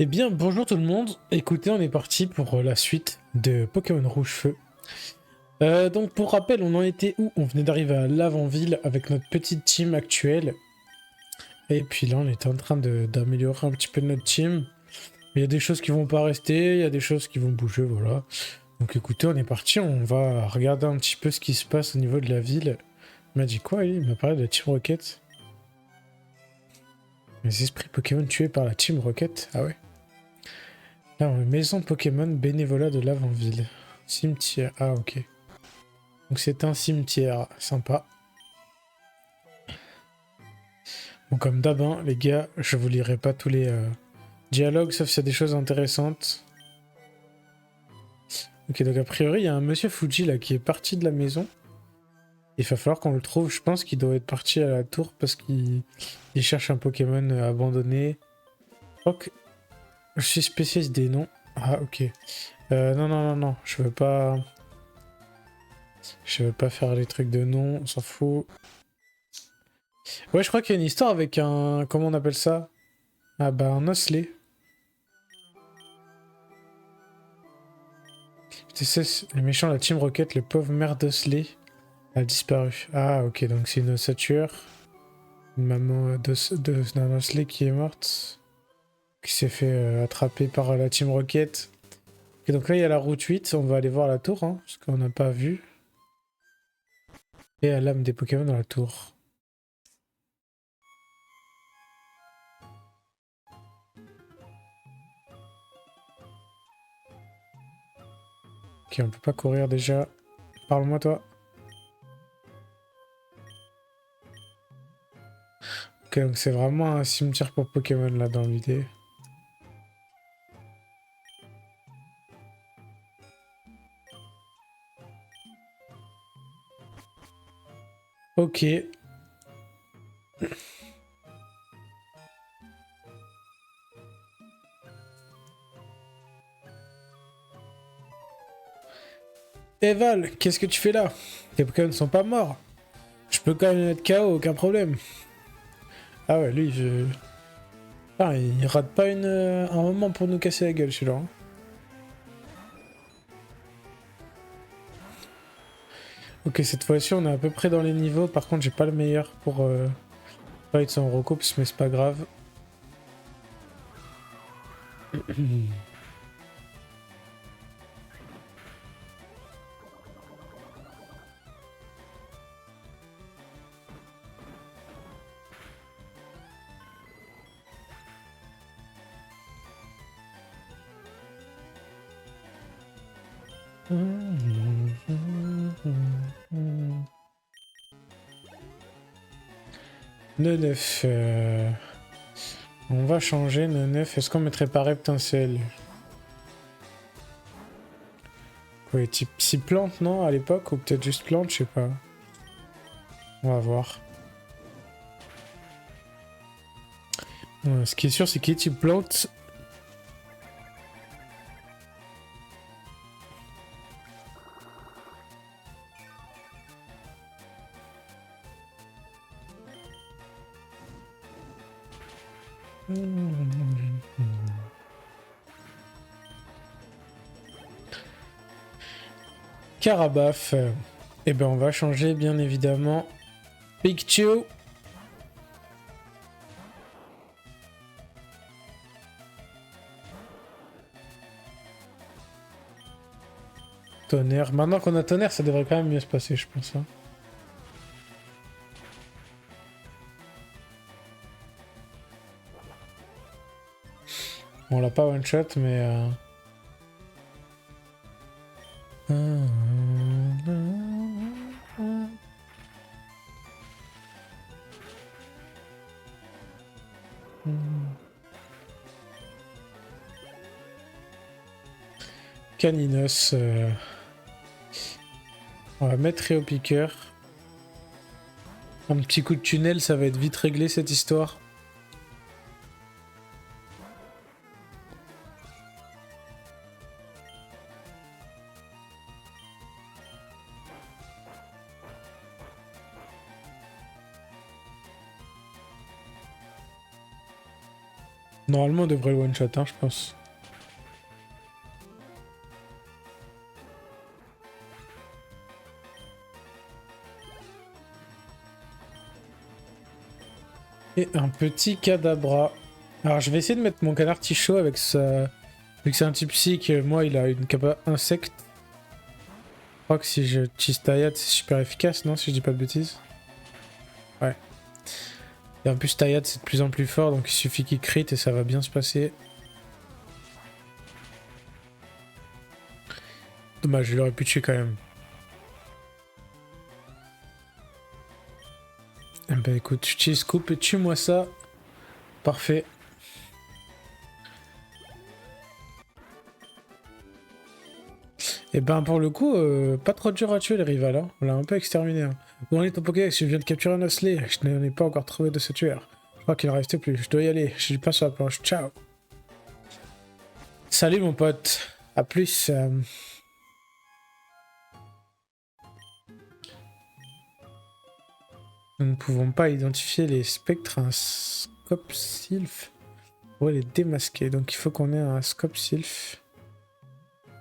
Eh bien, bonjour tout le monde. Écoutez, on est parti pour la suite de Pokémon Rouge Feu. Donc, pour rappel, on en était où? On venait d'arriver à l'avant-ville avec notre petite team actuelle. Et puis là, on était en train d'améliorer un petit peu notre team. Il y a des choses qui vont pas rester, il y a des choses qui vont bouger, voilà. Donc écoutez, on est parti, on va regarder un petit peu ce qui se passe au niveau de la ville. Il m'a dit quoi, lui? Il m'a parlé de la Team Rocket. Les esprits Pokémon tués par la Team Rocket? Ah ouais. Là, maison Pokémon bénévolat de l'avant-ville. Cimetière. Ah, ok. Donc c'est un cimetière. Sympa. Bon, comme d'hab, hein, les gars, je vous lirai pas tous les dialogues, sauf s'il y a des choses intéressantes. Ok, donc a priori, il y a un monsieur Fuji là qui est parti de la maison. Il va falloir qu'on le trouve. Je pense qu'il doit être parti à la tour parce qu'il cherche un Pokémon abandonné. Ok. Je suis spécialiste des noms. Ah, ok. Non, non, non, non. Je veux pas... Je veux pas faire les trucs de nom. On s'en fout. Ouais, je crois qu'il y a une histoire avec un... Comment on appelle ça? Ah bah, un osselet. Tu sais, les méchants, la Team Rocket, le pauvre mère d'osselet a disparu. Ah, ok, donc c'est une ossature. Une maman d'un osselet qui est morte. Qui s'est fait attraper par la Team Rocket. Ok, donc là, il y a la route 8. On va aller voir la tour, hein, parce qu'on n'a pas vu. Et la lame des Pokémon dans la tour. Ok, on peut pas courir déjà. Parle-moi, toi. Ok, donc c'est vraiment un cimetière pour Pokémon, là, dans l'idée. Ok. Eval, qu'est-ce que tu fais là? Tes Pokémon sont pas morts. Je peux quand même être KO, aucun problème. Ah ouais, lui, je... Ah, il rate pas un moment pour nous casser la gueule, celui-là, hein. Ok, cette fois-ci, on est à peu près dans les niveaux. Par contre, j'ai pas le meilleur pour fight sans recoupe, mais c'est pas grave. Le 9. On va changer le 9. Est-ce qu'on mettrait pas Reptincelle? Oui, type si plante, non, à l'époque? Ou peut-être juste plante, je sais pas. On va voir. Ce qui est sûr, c'est qu'il est type plante. Carabaf. Eh ben, on va changer, bien évidemment. Pikachu. Tonnerre. Maintenant qu'on a tonnerre, ça devrait quand même mieux se passer, je pense, hein. On l'a pas one shot, mais. Caninos. On va mettre Réo Piqueur. Un petit coup de tunnel, ça va être vite réglé cette histoire. Normalement, on devrait le one-shot, hein, je pense. Et un petit Kadabra. Alors, je vais essayer de mettre mon canard Ticho avec sa... Vu que c'est un type psy, moi, il a une capa insecte. Je crois que si je tease Tayat, c'est super efficace, non? Si je dis pas de bêtises. Ouais. Et en plus, Tayat, c'est de plus en plus fort, donc il suffit qu'il crit et ça va bien se passer. Dommage, je l'aurais pu tuer quand même. Eh ben écoute, tu utilises Scoop et tue-moi ça. Parfait. Et ben pour le coup, pas trop dur à tuer les rivales, hein. On l'a un peu exterminé. Hein. Où en est ton Pokédex? Je viens de capturer un Osley. Je n'en ai pas encore trouvé de ce tueur. Je crois qu'il en restait plus. Je dois y aller. Je suis pas sur la planche. Ciao. Salut mon pote. À plus. Nous ne pouvons pas identifier les spectres à un scope sylph. On va les démasquer. Donc il faut qu'on ait un scope sylph.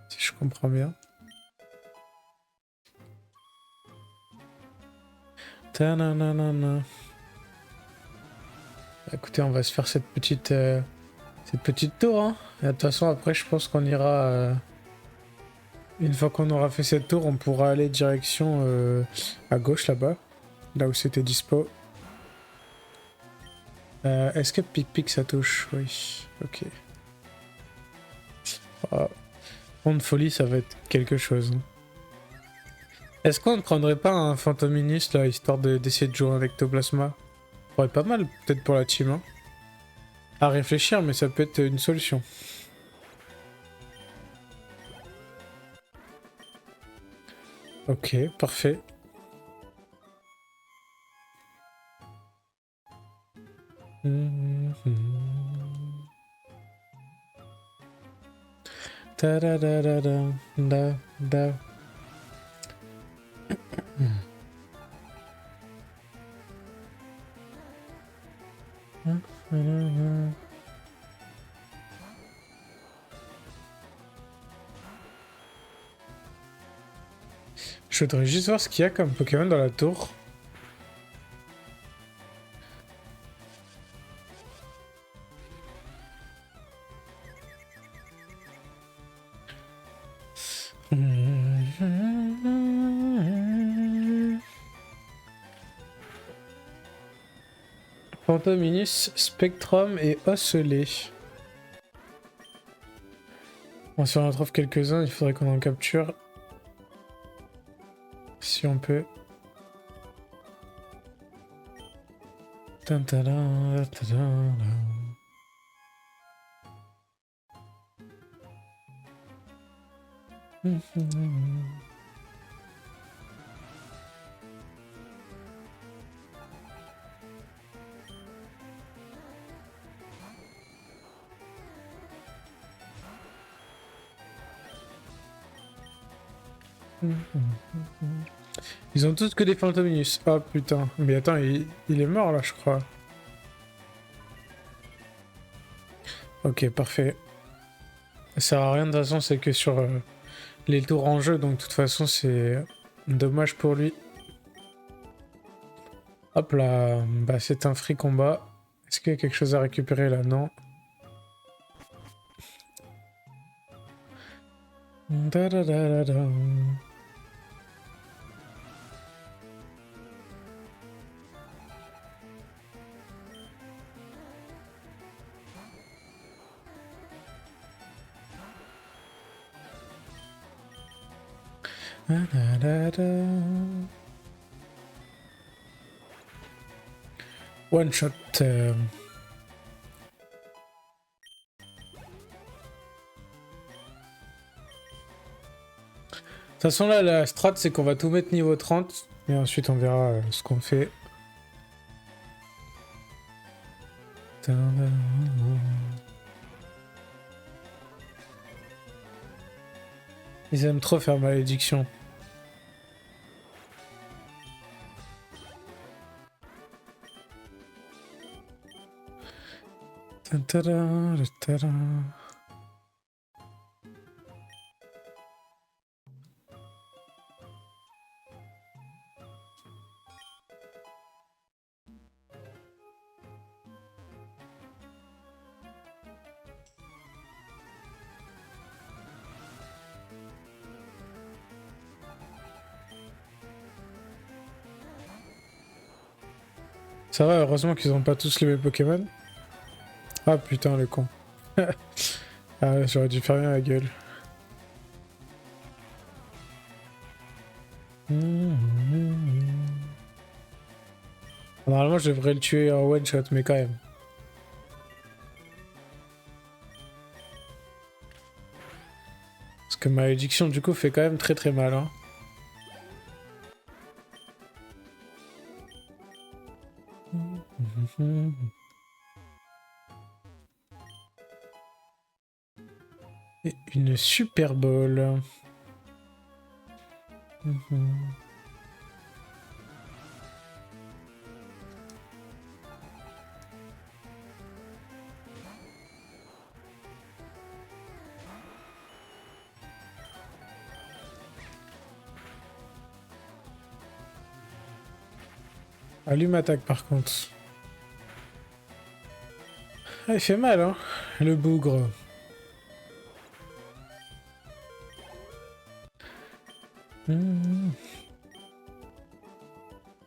Si je comprends bien. Ta-na-na-na-na. Écoutez, on va se faire cette petite tour. Hein. Et de toute façon, après, je pense qu'on ira... Une fois qu'on aura fait cette tour, on pourra aller direction à gauche là-bas. Là où c'était dispo. Est-ce que Pic-Pic ça touche? Oui. Ok. Oh. Pont de folie, ça va être quelque chose. Hein. Est-ce qu'on ne prendrait pas un Phantominus là, histoire d'essayer de jouer avec Toplasma? Ça pourrait être pas mal, peut-être pour la team. Hein. À réfléchir, mais ça peut être une solution. Ok, parfait. Ta da da da da da da. Je voudrais juste voir ce qu'il y a comme Pokémon dans la tour. Phantominus, Spectrum et Osselet. Bon, si on en trouve quelques-uns, il faudrait qu'on en capture. Si on peut. Ils ont tous que des Phantominus. Oh putain. Mais attends, il est mort là, je crois. Ok, parfait. Ça sert à rien de toute façon, c'est que sur les tours en jeu, donc de toute façon, c'est dommage pour lui. Hop là, bah c'est un free combat. Est-ce qu'il y a quelque chose à récupérer là? Non. Da da da da da. Da da da. One shot. De toute façon là, la strat c'est qu'on va tout mettre niveau 30 et ensuite on verra ce qu'on fait. Ils aiment trop faire malédiction. Ta-da, ta-da. Ça va, heureusement qu'ils ont pas tous les mêmes Pokémon. Ah putain, le con. Ah, j'aurais dû faire rien à la gueule. Normalement, je devrais le tuer en one shot, mais quand même. Parce que malédiction, du coup, fait quand même très très mal. Hein. Et une Super Bowl. Allume attaque par contre. Ah, il fait mal, hein, le bougre.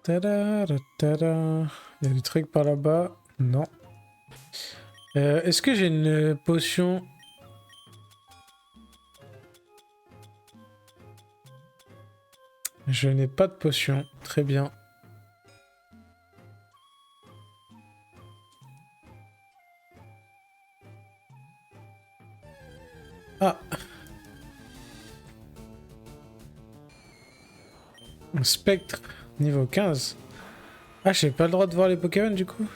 Tada, tada. Il y a des trucs par là-bas. Non. Est-ce que j'ai une potion? Je n'ai pas de potion. Très bien. Ah. Un spectre. Niveau 15. Ah, j'ai pas le droit de voir les Pokémon du coup?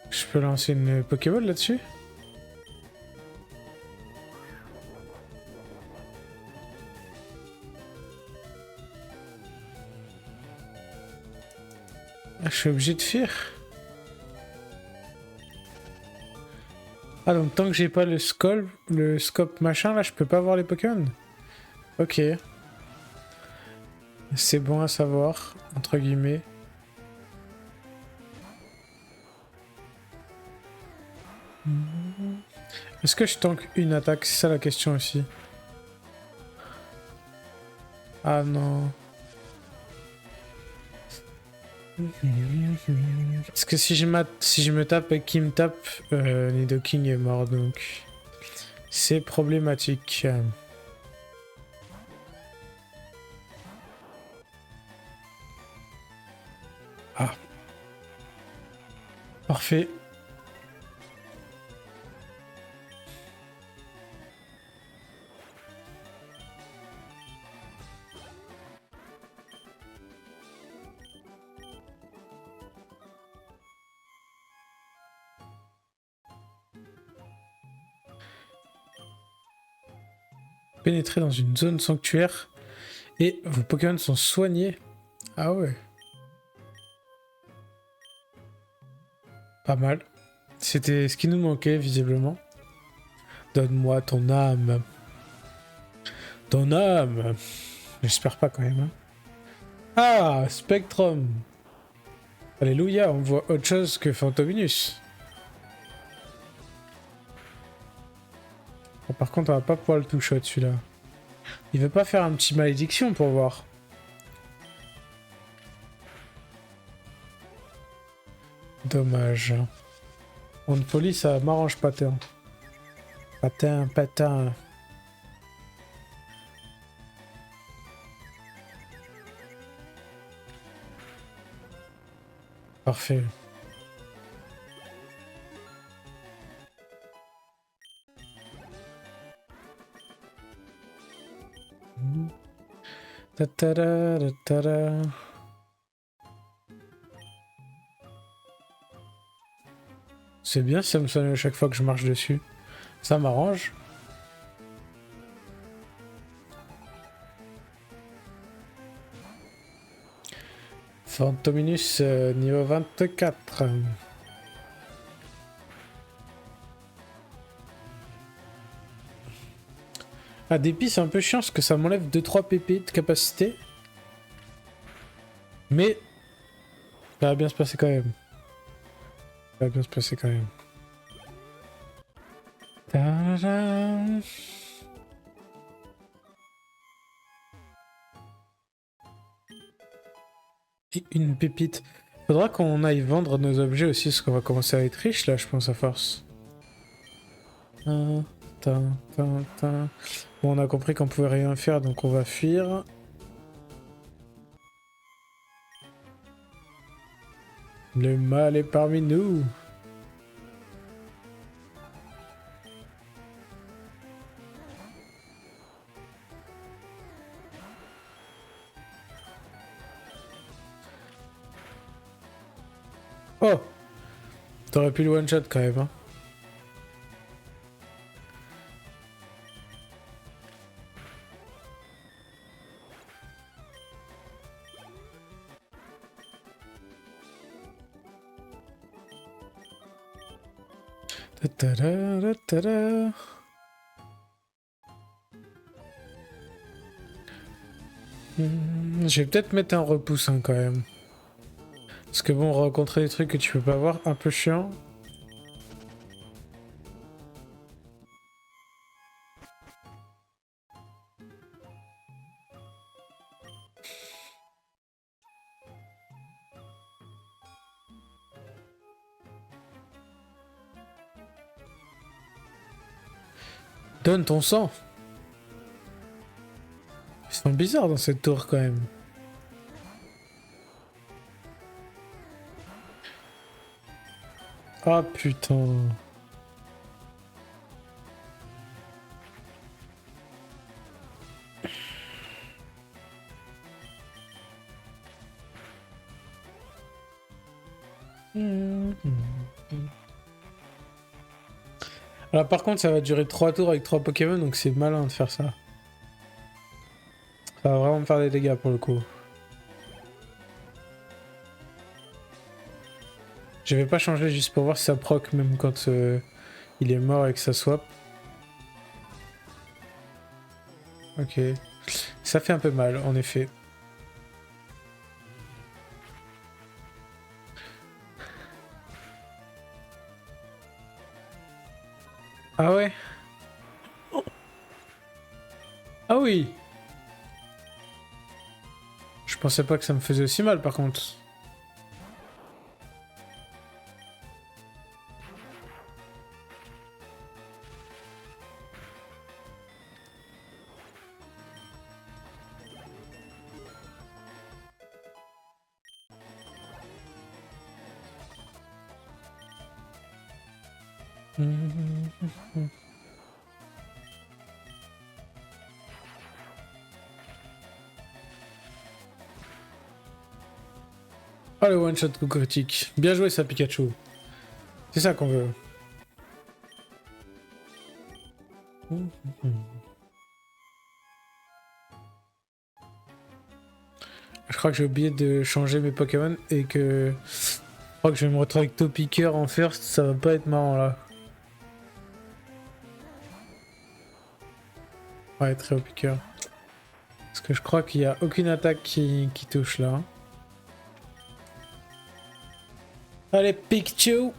Je peux lancer une Pokéball là-dessus? Ah, je suis obligé de fuir. Ah, donc tant que j'ai pas le scope machin, là, je peux pas voir les Pokémon? Ok. C'est bon à savoir, entre guillemets. Est-ce que je tank une attaque? C'est ça la question aussi. Ah non. Parce que si je me tape et qu'il me tape, Nidoking est mort donc. C'est problématique. Ah. Parfait. Pénétrer dans une zone sanctuaire et vos Pokémon sont soignés. Ah ouais. Pas mal. C'était ce qui nous manquait visiblement. Donne-moi ton âme. Ton âme. J'espère pas quand même. Hein. Ah, Spectrum. Alléluia, on voit autre chose que Fantominus. Bon, par contre, on va pas pouvoir le toucher celui-là. Il veut pas faire un petit malédiction pour voir. Dommage. On de folie, ça m'arrange pas tant. Patin, patin. Parfait. Ta-ta-da, ta-ta-da. C'est bien si ça me sonne à chaque fois que je marche dessus. Ça m'arrange. Fantominus niveau 24. Ah, dépit, c'est un peu chiant parce que ça m'enlève 2-3 pp de capacité. Mais ça va bien se passer quand même. Ça va bien se passer quand même. Tadam. Et une pépite. Faudra qu'on aille vendre nos objets aussi parce qu'on va commencer à être riche là, je pense, à force. Tin, tin, tin, tin. Bon, on a compris qu'on pouvait rien faire donc on va fuir. Le mal est parmi nous. Oh! T'aurais pu le one-shot quand même, hein. Ta-ta-da-da-ta-da. Je vais peut-être mettre un repoussant quand même. Parce que bon, rencontrer des trucs que tu peux pas voir, un peu chiant. Donne ton sang. Ils sont bizarres dans cette tour quand même. Ah putain. Alors par contre ça va durer 3 tours avec 3 Pokémon donc c'est malin de faire ça. Ça va vraiment me faire des dégâts pour le coup. Je vais pas changer juste pour voir si ça proc même quand il est mort et que ça swap. Ok. Ça fait un peu mal en effet. Ah ouais? Ah oui! Je pensais pas que ça me faisait aussi mal par contre. Oh le one shot coup critique. Bien joué ça Pikachu. C'est ça qu'on veut. Je crois que j'ai oublié de changer mes Pokémon et que je crois que je vais me retrouver avec Topiqueur en first, ça va pas être marrant là. Ouais, très haut piqueur. Parce que je crois qu'il y a aucune attaque qui touche là. Allez, Pikachu!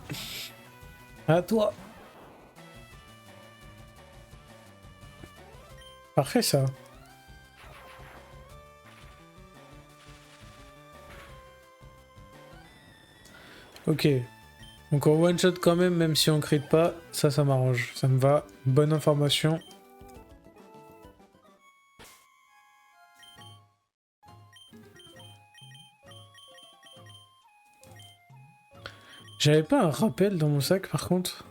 À toi! Parfait ça. Ok. Donc on one shot quand même si on crit pas. Ça m'arrange. Ça me va. Bonne information. J'avais pas un rappel dans mon sac par contre.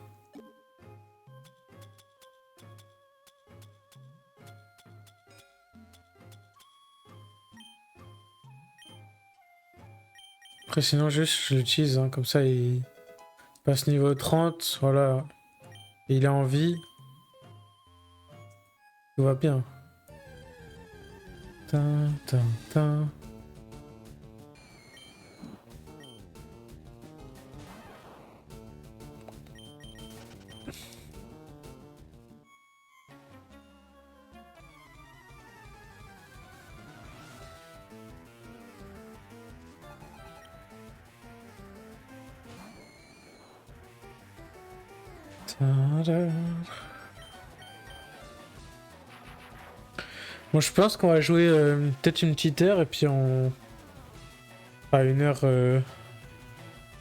Après sinon juste je l'utilise, hein, comme ça il passe niveau 30, voilà. Et il a envie. Tout va bien. Tin, tin, tin. Bon, je pense qu'on va jouer peut-être une petite heure et puis on... Pas une heure...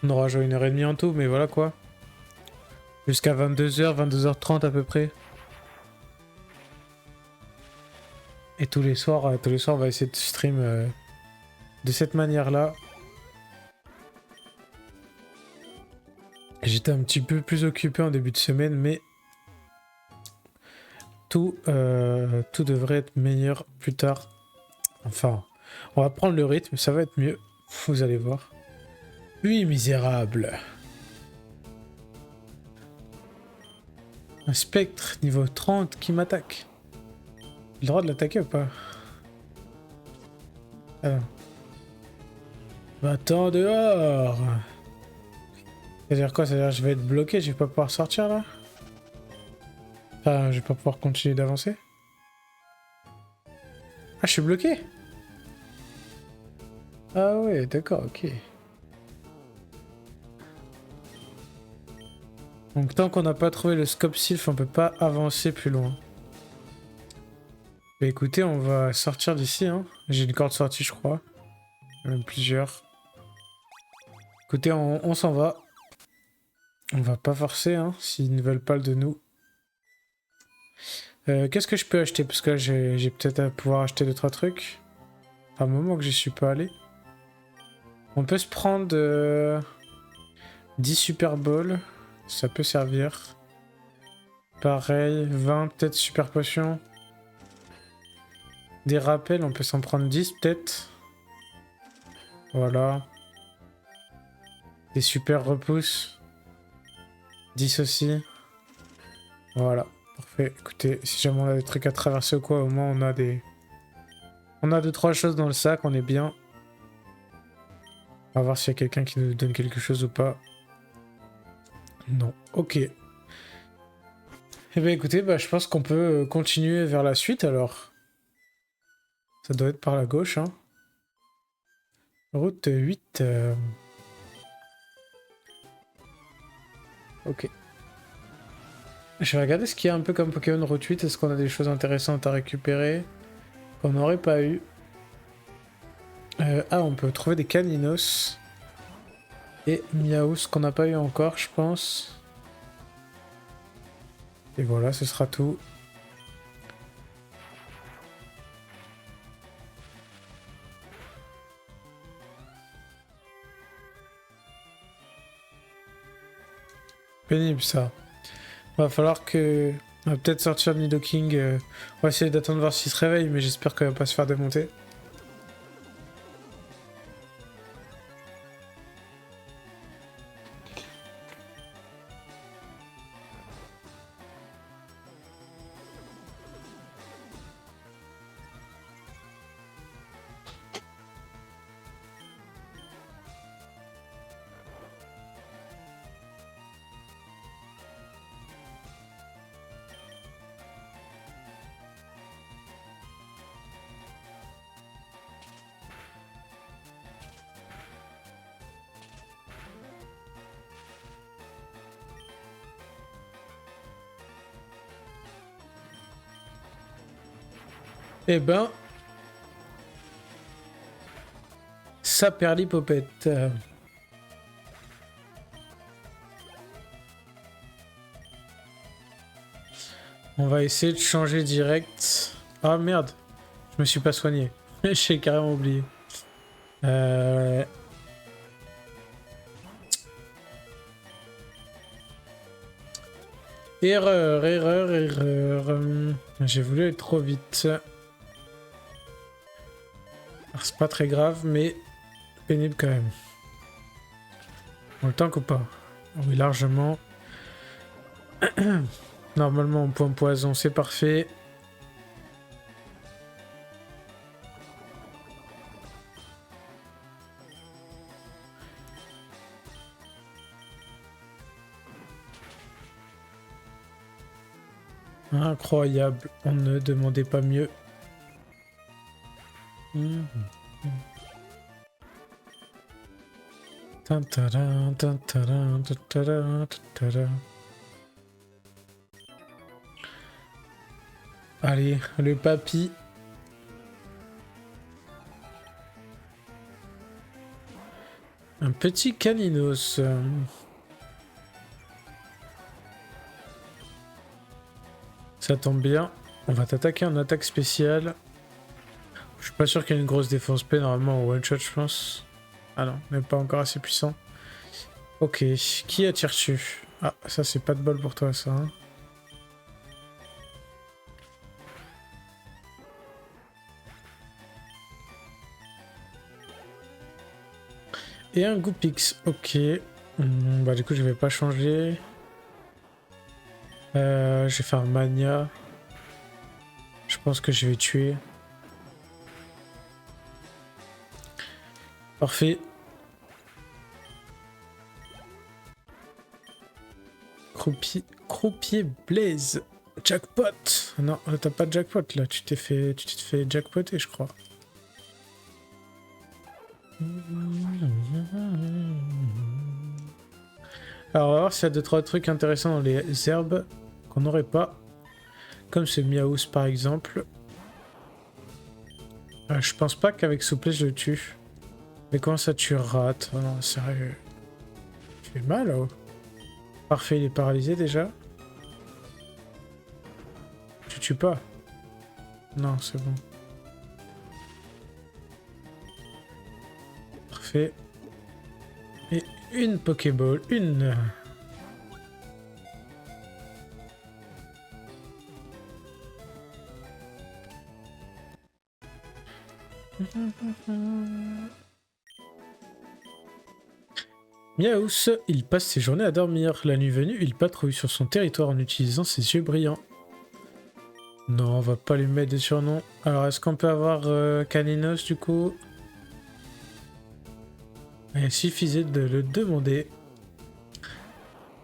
On aura joué 1 heure et demie en tout, mais voilà quoi. Jusqu'à 22h, 22h30 à peu près. Et tous les soirs, on va essayer de stream de cette manière-là. J'étais un petit peu plus occupé en début de semaine, mais tout devrait être meilleur plus tard. Enfin, on va prendre le rythme, ça va être mieux. Vous allez voir. Oui, misérable. Un spectre niveau 30 qui m'attaque. J'ai le droit de l'attaquer ou pas? Alors. Va-t'en dehors. C'est-à-dire quoi? C'est-à-dire que je vais être bloqué, je vais pas pouvoir sortir là? Enfin, je vais pas pouvoir continuer d'avancer? Ah, je suis bloqué? Ah ouais, d'accord, ok. Donc tant qu'on n'a pas trouvé le scope sylph, on peut pas avancer plus loin. Bah écoutez, on va sortir d'ici, hein. J'ai une corde sortie, je crois. Même plusieurs. Écoutez, on s'en va. On va pas forcer, hein, s'ils ne veulent pas le de nous. Qu'est-ce que je peux acheter? Parce que là, j'ai peut-être à pouvoir acheter 2-3 trucs. À un moment que j'y suis pas allé. On peut se prendre 10 Super Balls. Ça peut servir. Pareil, 20 peut-être Super Potions. Des rappels, on peut s'en prendre 10 peut-être. Voilà. Des super repousses. 10 aussi. Voilà. Parfait. Écoutez, si jamais on a des trucs à traverser ou quoi, au moins on a des... On a 2-3 choses dans le sac, on est bien. On va voir s'il y a quelqu'un qui nous donne quelque chose ou pas. Non. Ok. Eh bien écoutez, bah, je pense qu'on peut continuer vers la suite alors. Ça doit être par la gauche, hein. Route 8. Ok. Je vais regarder ce qu'il y a un peu comme Pokémon Route 8. Est-ce qu'on a des choses intéressantes à récupérer qu'on n'aurait pas eu? Ah, on peut trouver des Caninos. Et Miaus qu'on n'a pas eu encore, je pense. Et voilà, ce sera tout. Pénible ça. Va falloir que... On va peut-être sortir Nidoking. On va essayer d'attendre voir s'il se réveille, mais j'espère qu'il va pas se faire démonter. Eh ben... Saperlipopette. On va essayer de changer direct. Ah merde, je me suis pas soigné. J'ai carrément oublié. Erreur, erreur, erreur. J'ai voulu aller trop vite. C'est pas très grave, mais pénible quand même. On le tank ou pas? Oui, largement. Normalement, en point poison, c'est parfait. Incroyable, on ne demandait pas mieux. Allez, le papy. Un petit caninos. Ça tombe bien. On va t'attaquer en attaque spéciale. Je suis pas sûr qu'il y ait une grosse défense P normalement au one shot, je pense. Ah non, mais pas encore assez puissant. Ok, qui attires-tu? Ah, ça c'est pas de bol pour toi ça. Hein. Et un Goopix, ok. Bah du coup je vais pas changer. Je vais faire Mania. Je pense que je vais tuer. Parfait. Croupier Blaze. Jackpot. Non, t'as pas de jackpot là. Tu t'es fait jackpoter, je crois. Alors on va voir s'il y a 2-3 trucs intéressants dans les herbes qu'on n'aurait pas. Comme ce Miaus par exemple. Je pense pas qu'avec souplesse je le tue. Mais comment ça tu rates? Oh non, sérieux. Tu fais mal là-haut. Parfait, il est paralysé déjà. Tu tues pas? Non, c'est bon. Parfait. Et une Pokéball, une. Miaus, il passe ses journées à dormir. La nuit venue, il patrouille sur son territoire en utilisant ses yeux brillants. Non, on va pas lui mettre des surnoms. Alors, est-ce qu'on peut avoir Caninos du coup? Il suffisait de le demander.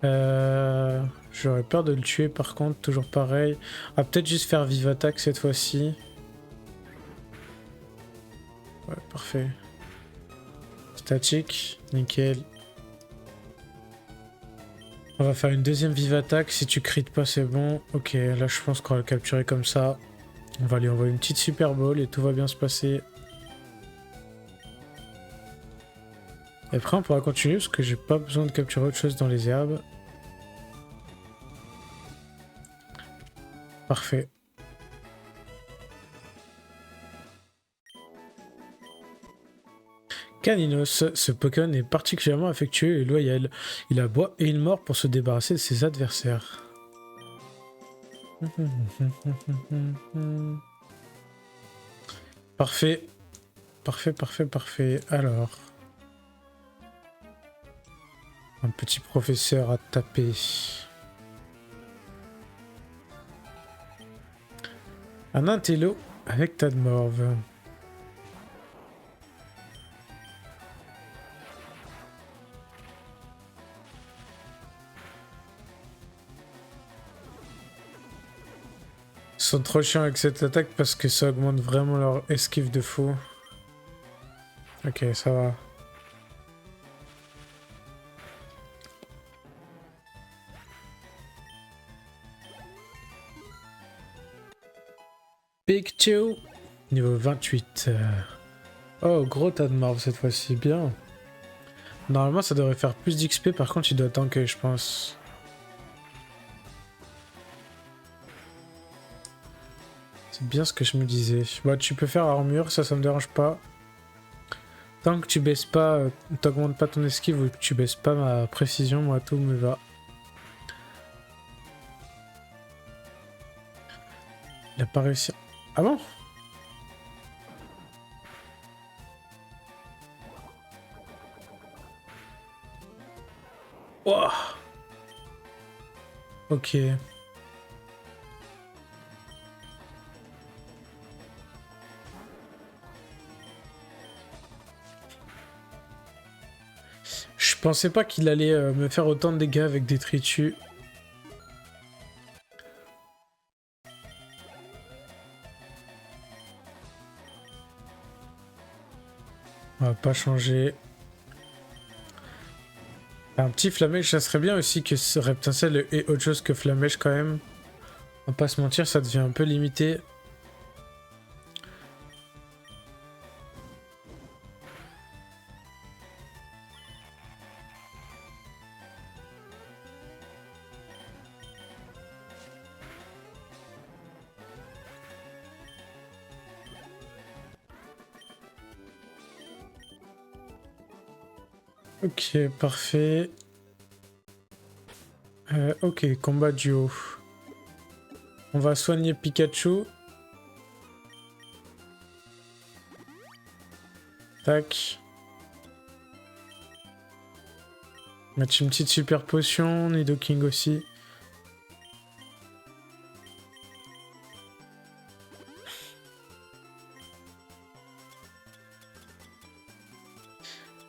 J'aurais peur de le tuer par contre, toujours pareil. Ah, peut-être juste faire vive attaque cette fois-ci. Ouais, parfait. Statique, nickel. On va faire une deuxième vive attaque. Si tu crites pas, c'est bon. Ok, là je pense qu'on va le capturer comme ça. On va lui envoyer une petite Super Ball et tout va bien se passer. Et après, on pourra continuer parce que j'ai pas besoin de capturer autre chose dans les herbes. Parfait. Caninos, ce Pokémon est particulièrement affectueux et loyal. Il aboie et il mord pour se débarrasser de ses adversaires. Parfait. Parfait, parfait, parfait. Alors. Un petit professeur à taper. Un intello avec Tadmorve. Ils sont trop chiants avec cette attaque parce que ça augmente vraiment leur esquive de fou. Ok, ça va. Pikachu, niveau 28. Oh, gros tas de marbre cette fois-ci, bien. Normalement, ça devrait faire plus d'XP, par contre, il doit tanker, je pense. C'est bien ce que je me disais. Bah, tu peux faire armure, ça me dérange pas. Tant que tu baisses pas, t'augmentes pas ton esquive ou que tu baisses pas ma précision, moi, tout me va. Il a pas réussi. Ah bon? Wow. Ok. Je pensais pas qu'il allait me faire autant de dégâts avec des tritus. On va pas changer. Un petit flamèche, ça serait bien aussi que ce Reptincelle ait autre chose que flamèche quand même. On va pas se mentir, ça devient un peu limité. Ok, parfait. Ok, combat duo. On va soigner Pikachu. Tac. Mettre une petite super potion, Nidoking aussi.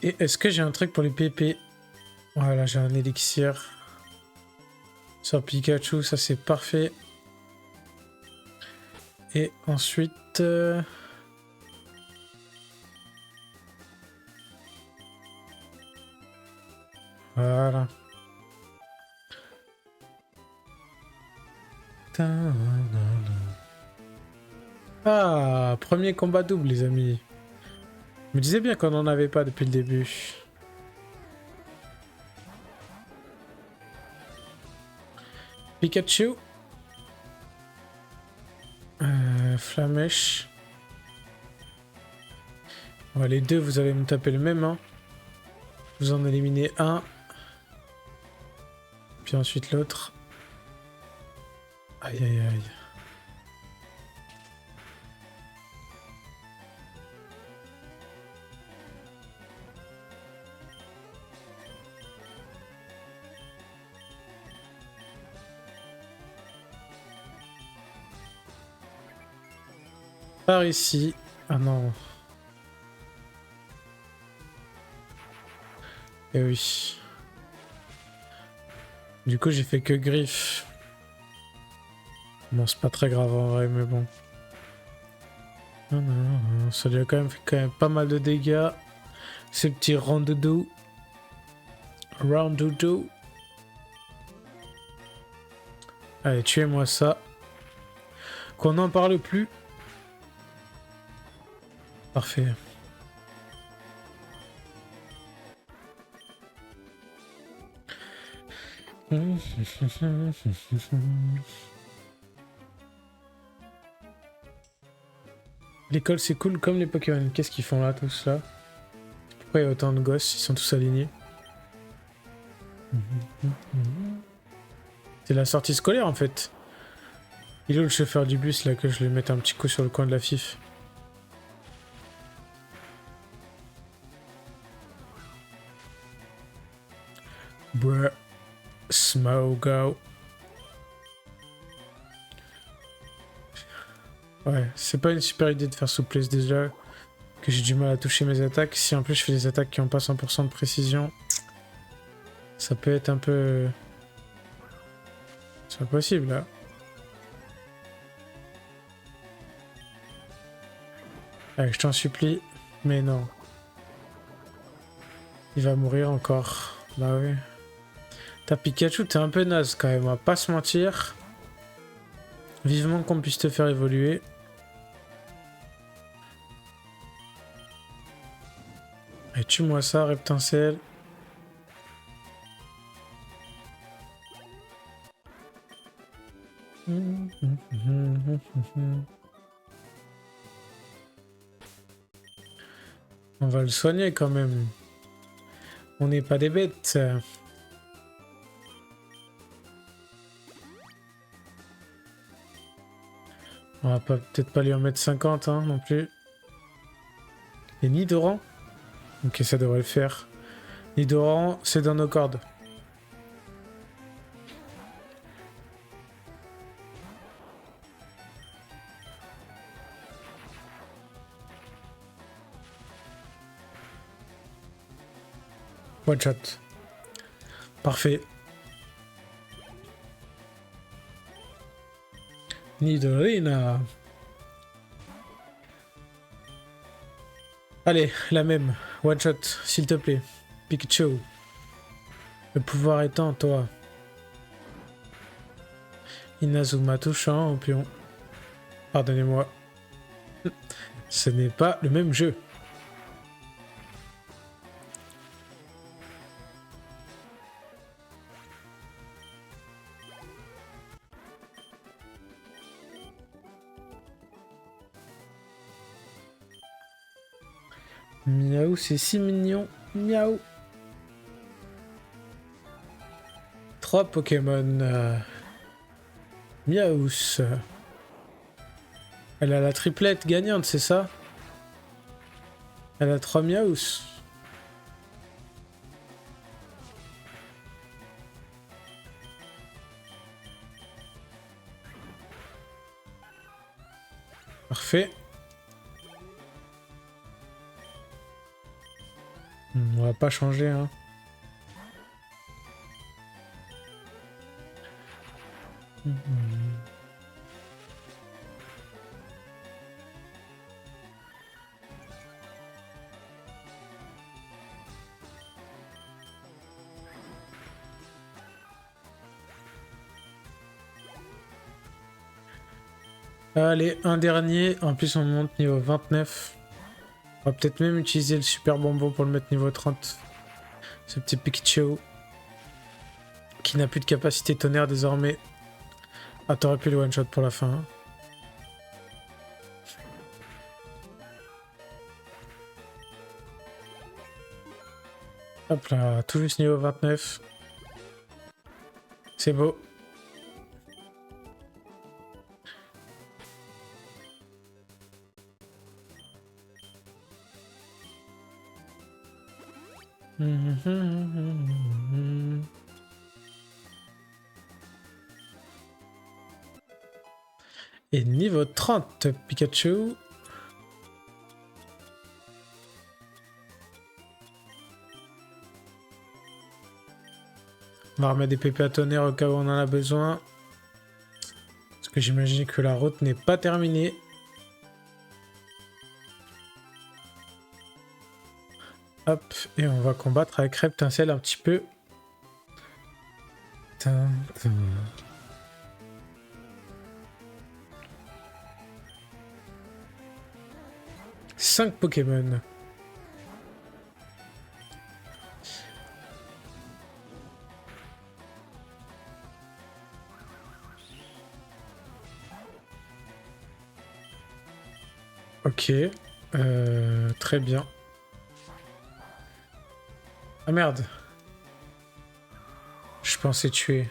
Et est-ce que j'ai un truc pour les PP? Voilà, j'ai un élixir. Sur Pikachu, ça c'est parfait. Et ensuite... Voilà. Ah, premier combat double, les amis. Je me disais bien qu'on n'en avait pas depuis le début. Pikachu. Flamèche. Ouais, les deux, vous allez me taper le même. Hein. Vous en éliminez un. Puis ensuite l'autre. Aïe aïe aïe. Par ici. Ah non. Eh oui. Du coup, j'ai fait que griffe. Bon, c'est pas très grave en vrai, mais bon. Non, non, non, ça lui a quand même pas mal de dégâts. Ces petits rondoudou. Roundoudou. Allez, tuez-moi ça. Qu'on n'en parle plus. Parfait. L'école c'est cool comme les Pokémon. Qu'est-ce qu'ils font là tous là? Pourquoi il y a autant de gosses? Ils sont tous alignés. C'est la sortie scolaire en fait. Il est où le chauffeur du bus là que je lui mette un petit coup sur le coin de la fif? Bruh. Smogo. Ouais, c'est pas une super idée de faire souplesse déjà que j'ai du mal à toucher mes attaques. Si en plus je fais des attaques qui ont pas 100% de précision, ça peut être un peu... C'est impossible là. Allez, je t'en supplie. Mais non. Il va mourir encore. Bah oui. Ta Pikachu, t'es un peu naze quand même, on va pas se mentir. Vivement qu'on puisse te faire évoluer. Et tue-moi ça, Reptincelle. On va le soigner quand même. On n'est pas des bêtes. On va peut-être pas lui en mettre 50 hein, non plus. Et Nidoran? Ok, ça devrait le faire. Nidoran, c'est dans nos cordes. One shot. Parfait. Nidorina. Allez, la même. One shot, s'il te plaît. Pikachu. Le pouvoir étant toi. Inazuma touchant au pion. Pardonnez-moi. Ce n'est pas le même jeu. Miaou, c'est si mignon. Miaou. 3 Pokémon. Miaous. Elle a la triplette gagnante, c'est ça? Elle a 3 Miaous. Parfait. On va pas changer, hein. Allez, un dernier. En plus, on monte niveau 29. On va peut-être même utiliser le super bonbon pour le mettre niveau 30. Ce petit Pikachu. Qui n'a plus de capacité tonnerre désormais. Ah, t'aurais pu le one-shot pour la fin. Hein. Hop là, tout juste niveau 29. C'est beau. Et niveau 30, Pikachu. On va remettre des pépés à tonnerre au cas où on en a besoin. Parce que j'imagine que la route n'est pas terminée. Hop, et on va combattre avec Reptincelle un petit peu. 5 Pokémon. Ok, très bien. Ah merde. Je pensais tuer.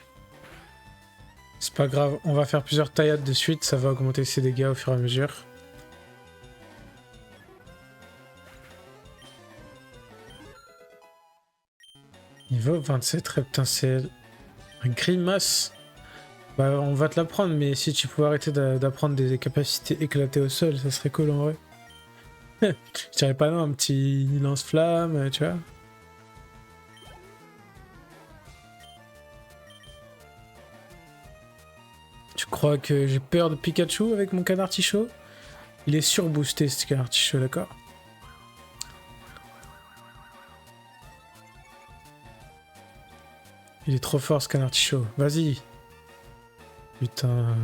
C'est pas grave, on va faire plusieurs taillades de suite, ça va augmenter ses dégâts au fur et à mesure. Niveau 27, Reptincelle. Un Grimace. Bah, on va te l'apprendre, mais si tu pouvais arrêter d'apprendre des capacités éclatées au sol, ça serait cool en vrai. Je dirais pas non, un petit lance-flamme, tu vois. Tu crois que j'ai peur de Pikachu avec mon canard Tichot? Il est surboosté ce canard Tichot, d'accord? Il est trop fort ce canard Tichot. Vas-y. Putain.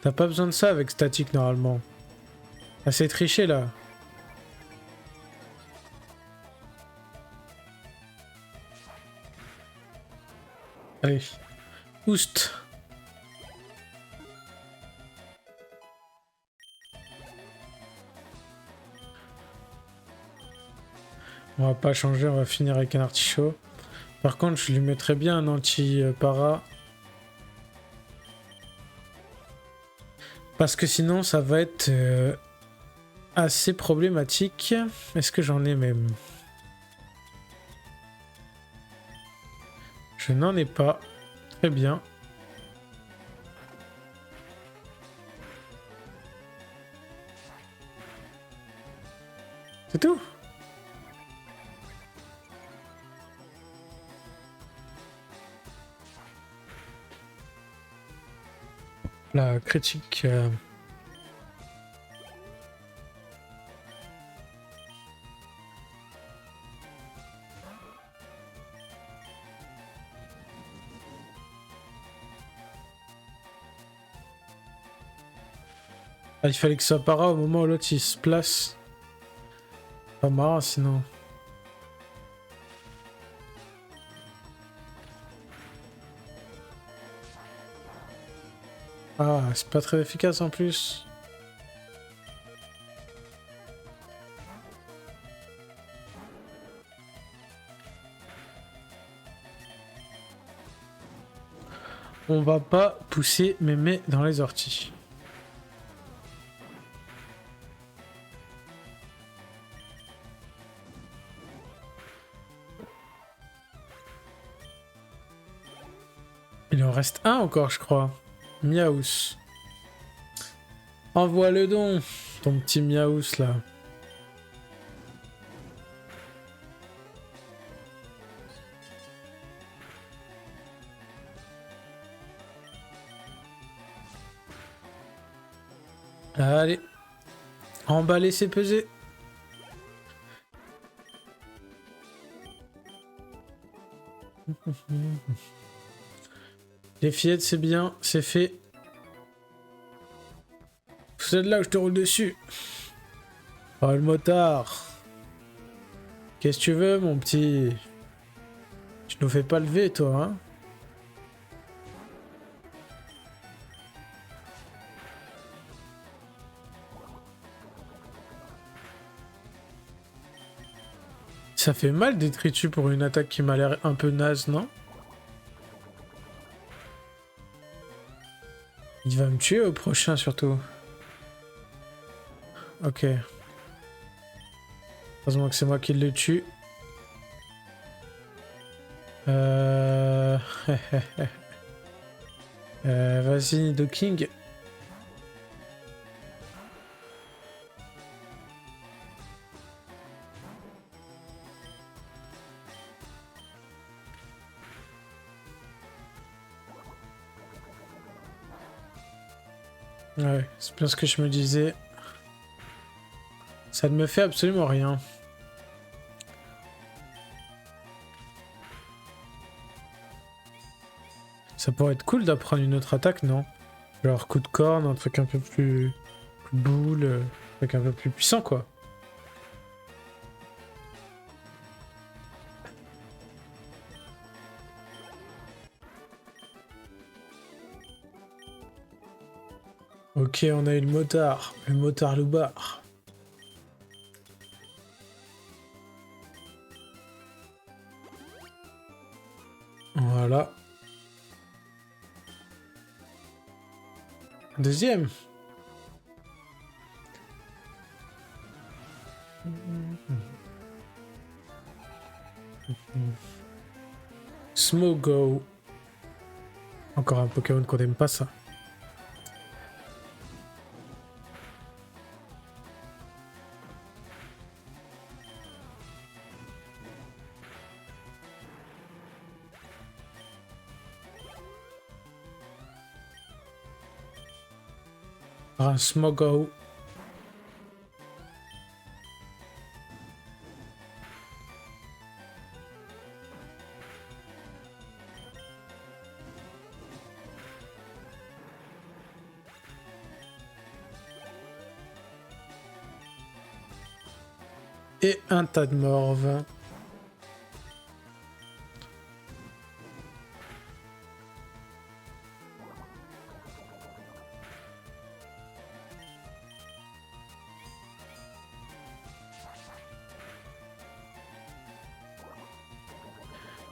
T'as pas besoin de ça avec statique normalement. Ah, c'est triché là. Allez. Oust. On va pas changer, on va finir avec un artichaut. Par contre, je lui mettrais bien un anti-para. Parce que sinon, ça va être assez problématique. Est-ce que j'en ai même? Je n'en ai pas. Très bien. C'est tout? La critique... Ah, il fallait que ça para au moment où l'autre il se place. Pas marrant sinon. Ah, c'est pas très efficace en plus. On va pas pousser mémé dans les orties. Il en reste un encore, je crois. Miaous. Envoie le don, ton petit Miaous là. Allez. Emballer, c'est peser. Les fillettes, c'est bien, c'est fait. C'est de là que je te roule dessus. Oh, le motard. Qu'est-ce que tu veux, mon petit? Tu nous fais pas lever, toi, hein? Ça fait mal d'être tritu pour une attaque qui m'a l'air un peu naze, non? Il va me tuer au prochain, surtout. Ok. Heureusement que c'est moi qui le tue. Vas-y, Nidoking. Ouais, c'est bien ce que je me disais. Ça ne me fait absolument rien. Ça pourrait être cool d'apprendre une autre attaque, non? Genre coup de corne, un truc un peu plus boule, un truc un peu plus puissant, quoi. Ok, on a eu le motard loupard. Voilà. Deuxième. Smogo. Encore un Pokémon qu'on n'aime pas, ça. Un Smogo. Et un tas de morve.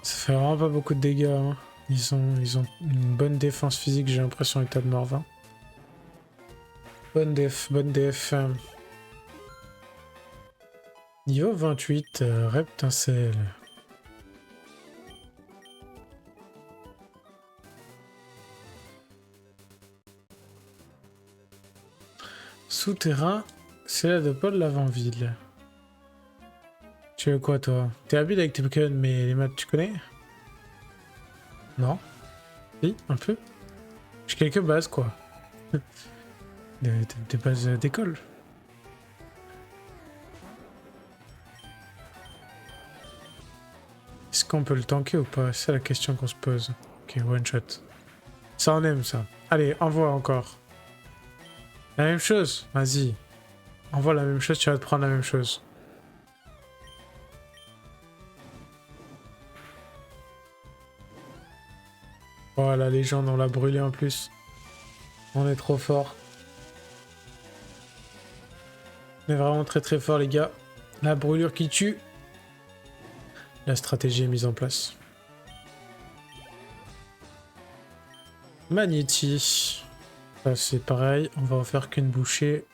Ça fait vraiment pas beaucoup de dégâts. Hein. Ils ont une bonne défense physique, j'ai l'impression, état de morve. Hein. Bonne def, bonne def. Niveau 28, Reptincelle. Souterrain, c'est la de Paul Lavanville. Tu veux quoi, toi? T'es habile avec tes Pokémon, mais les maths, tu connais? Non? Si, un peu. J'ai quelques bases, quoi. Des bases d'école. Est-ce qu'on peut le tanker ou pas? C'est la question qu'on se pose. Ok, one shot. Ça en aime, ça. Allez, envoie encore. La même chose, vas-y. Envoie la même chose, tu vas te prendre la même chose. Oh la légende, on l'a brûlé en plus. On est trop fort. On est vraiment très très fort les gars. La brûlure qui tue. La stratégie est mise en place. Magnéti. Ça c'est pareil, on va en faire qu'une bouchée.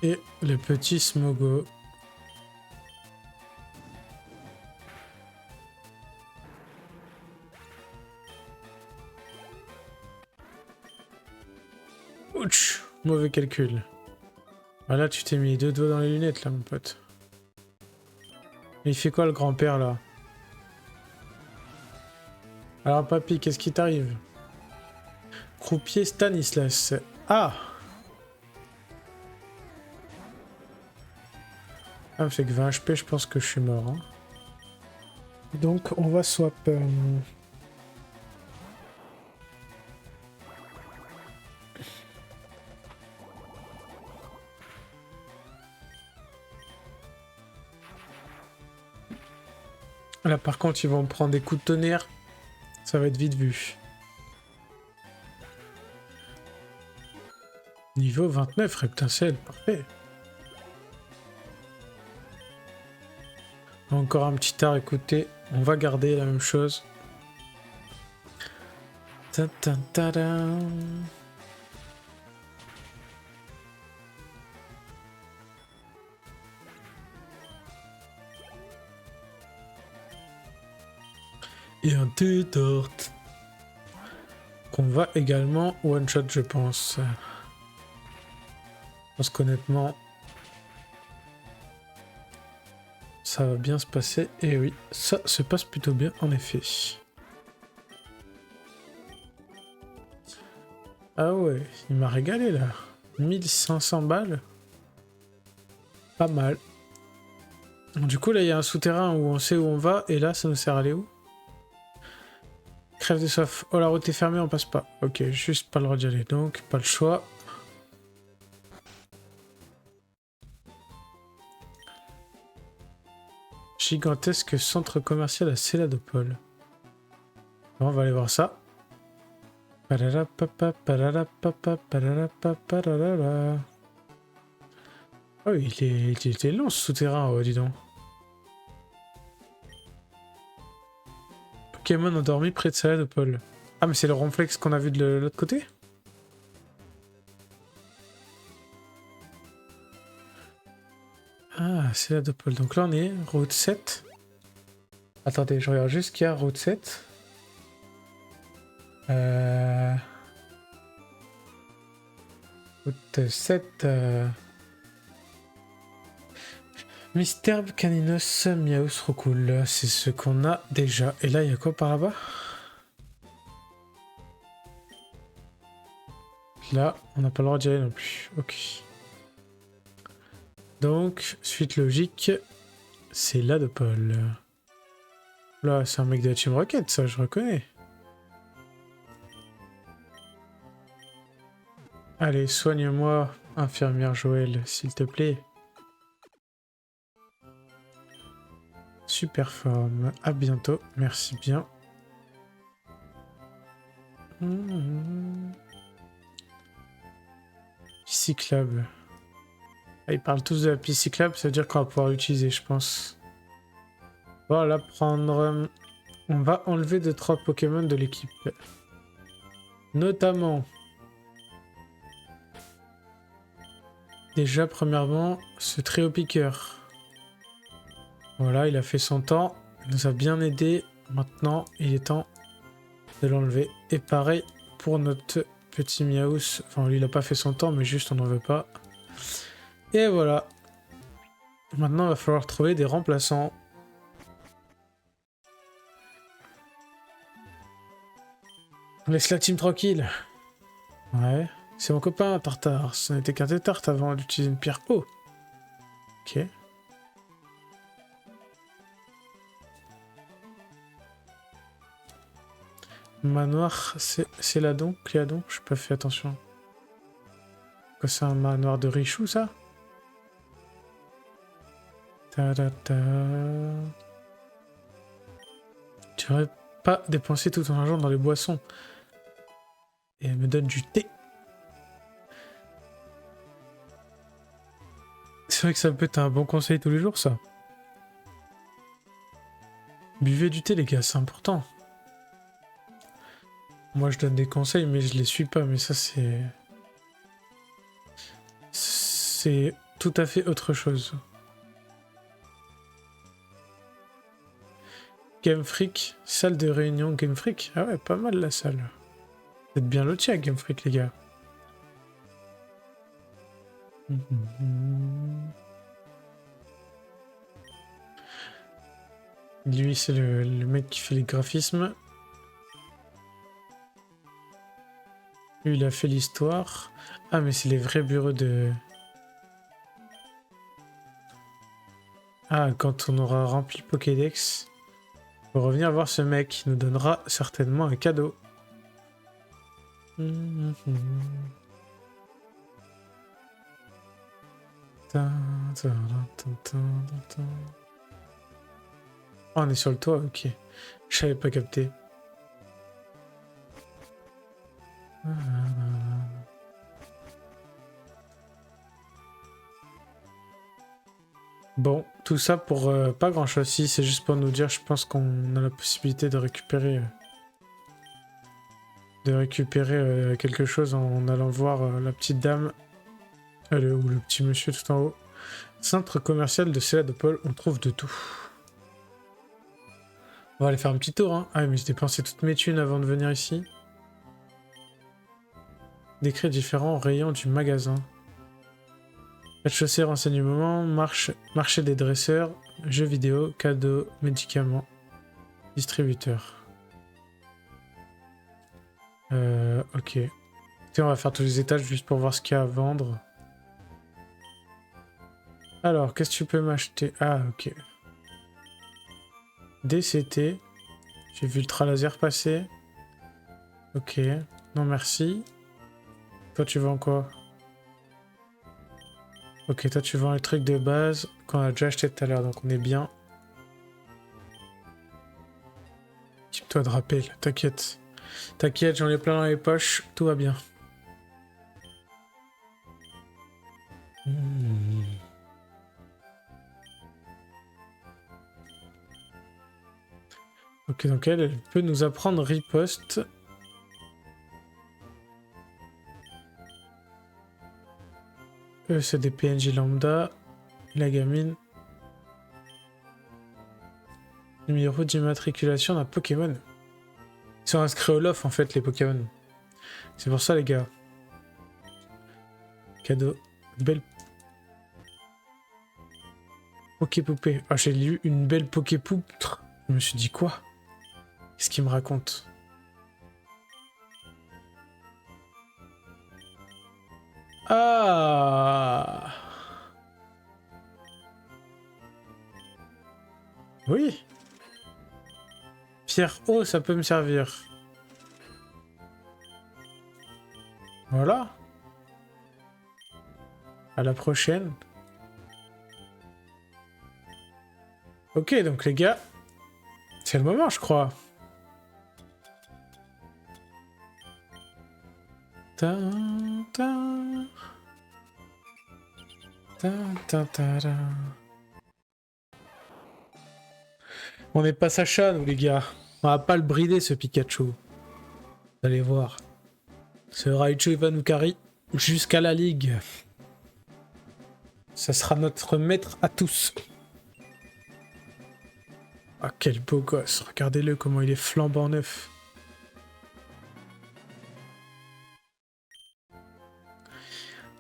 Et le petit Smogo. Ouch, mauvais calcul. Voilà, tu t'es mis les deux doigts dans les lunettes là, mon pote. Mais il fait quoi le grand-père là? Alors papy, qu'est-ce qui t'arrive? Croupier Stanislas. Ah! Ah, me fait que 20 HP, je pense que je suis mort. Hein. Donc on va swap. Là par contre ils vont me prendre des coups de tonnerre. Ça va être vite vu. Niveau 29, Reptincelle, parfait. Encore un petit art, écoutez, on va garder la même chose. Ta -ta -ta -da. Et un Tétort. Qu'on va également one-shot, je pense. Parce qu'honnêtement, ça va bien se passer. Et oui, ça se passe plutôt bien, en effet. Ah ouais, il m'a régalé, là. 1500 balles. Pas mal. Du coup, là, il y a un souterrain où on sait où on va. Et là, ça nous sert à aller où? Crève de soif. Oh, la route est fermée, on passe pas. Ok, juste pas le droit d'y aller. Donc, pas le choix. Gigantesque centre commercial à Céladopole. Bon, on va aller voir ça. Oh, il était long ce souterrain, oh, dis donc. Pokémon endormi près de Céladopole. Ah, mais c'est le Ronflex qu'on a vu de l'autre côté? Ah, Céladopole. Donc là, on est route 7. Attendez, je regarde juste qu'il y a route 7. Route 7. Mystère Caninos Miaus Rocool. C'est ce qu'on a déjà. Et là, il y a quoi par là-bas? Là, on n'a pas le droit d'y aller non plus. Ok. Donc, suite logique, c'est là de Paul. Là, c'est un mec de la Team Rocket, ça, je reconnais. Allez, soigne-moi, infirmière Joël, s'il te plaît. Super forme. À bientôt. Merci bien. Pisciclable. Ah, ils parlent tous de la pisciclable, ça veut dire qu'on va pouvoir l'utiliser, je pense. On va la prendre. On va enlever 2-3 Pokémon de l'équipe. Notamment... Déjà, premièrement, ce trio piqueur. Voilà, il a fait son temps. Il nous a bien aidé. Maintenant, il est temps de l'enlever. Et pareil pour notre petit Miaus. Enfin, lui, il n'a pas fait son temps, mais juste, on n'en veut pas. Et voilà. Maintenant, il va falloir trouver des remplaçants. On laisse la team tranquille. Ouais. C'est mon copain, Tartare. Ce n'était qu'un tétarte avant d'utiliser une pierre. Oh! Ok. Manoir, c'est Ladon, Cléadon, j'ai pas fait attention. Quoi, c'est un manoir de Richou, ça? Ta-da-ta. Tu n'aurais pas dépensé tout ton argent dans les boissons. Et elle me donne du thé. C'est vrai que ça peut être un bon conseil tous les jours, ça. Buvez du thé, les gars, c'est important. Moi, je donne des conseils, mais je les suis pas. Mais ça, c'est... C'est tout à fait autre chose. Game Freak, salle de réunion Game Freak. Ah ouais, pas mal la salle. Vous êtes bien lotis à Game Freak, les gars. Lui, c'est le mec qui fait les graphismes. Lui, il a fait l'histoire. Ah, mais c'est les vrais bureaux de... Ah, quand on aura rempli le Pokédex, on va revenir voir ce mec qui nous donnera certainement un cadeau. Oh, on est sur le toit, ok. Je savais pas capté. Bon, tout ça pour pas grand chose. Si, c'est juste pour nous dire, je pense qu'on a la possibilité de récupérer quelque chose en allant voir la petite dame ou le petit monsieur tout en haut. Centre commercial de Céladopol, on trouve de tout. On va aller faire un petit tour, hein. Ah mais j'ai dépensé toutes mes thunes avant de venir ici. Décret différents rayons du magasin. Rez-de-chaussée, renseignements, marché des dresseurs, jeux vidéo, cadeaux, médicaments, distributeur. Ok. On va faire tous les étages juste pour voir ce qu'il y a à vendre. Alors, qu'est-ce que tu peux m'acheter? Ah, ok. DCT. J'ai vu Ultra Laser passer. Ok. Non, merci. Toi, tu vends quoi? Ok, toi, tu vends les trucs de base qu'on a déjà acheté tout à l'heure, donc on est bien. Équipe-toi de rappel, t'inquiète. T'inquiète, j'en ai plein dans les poches, tout va bien. Ok, donc elle peut nous apprendre riposte. Eux, c'est des PNJ lambda. La gamine. Numéro d'immatriculation d'un Pokémon. Ils sont inscrits au LOF en fait, les Pokémon. C'est pour ça, les gars. Cadeau. Belle Poképoupée. Ah, j'ai lu une belle Poképoutre. Je me suis dit quoi? Qu'est-ce qu'il me raconte? Ah! Oui! Pierre eau, ça peut me servir. Voilà. À la prochaine. Ok, donc les gars, c'est le moment, je crois. Ta ta ta ta ta ta. On n'est pas Sacha, nous, les gars. On va pas le brider, ce Pikachu. Vous allez voir. Ce Raichu, il va nous carry jusqu'à la ligue. Ça sera notre maître à tous. Ah, quel beau gosse. Regardez-le, comment il est flambant neuf.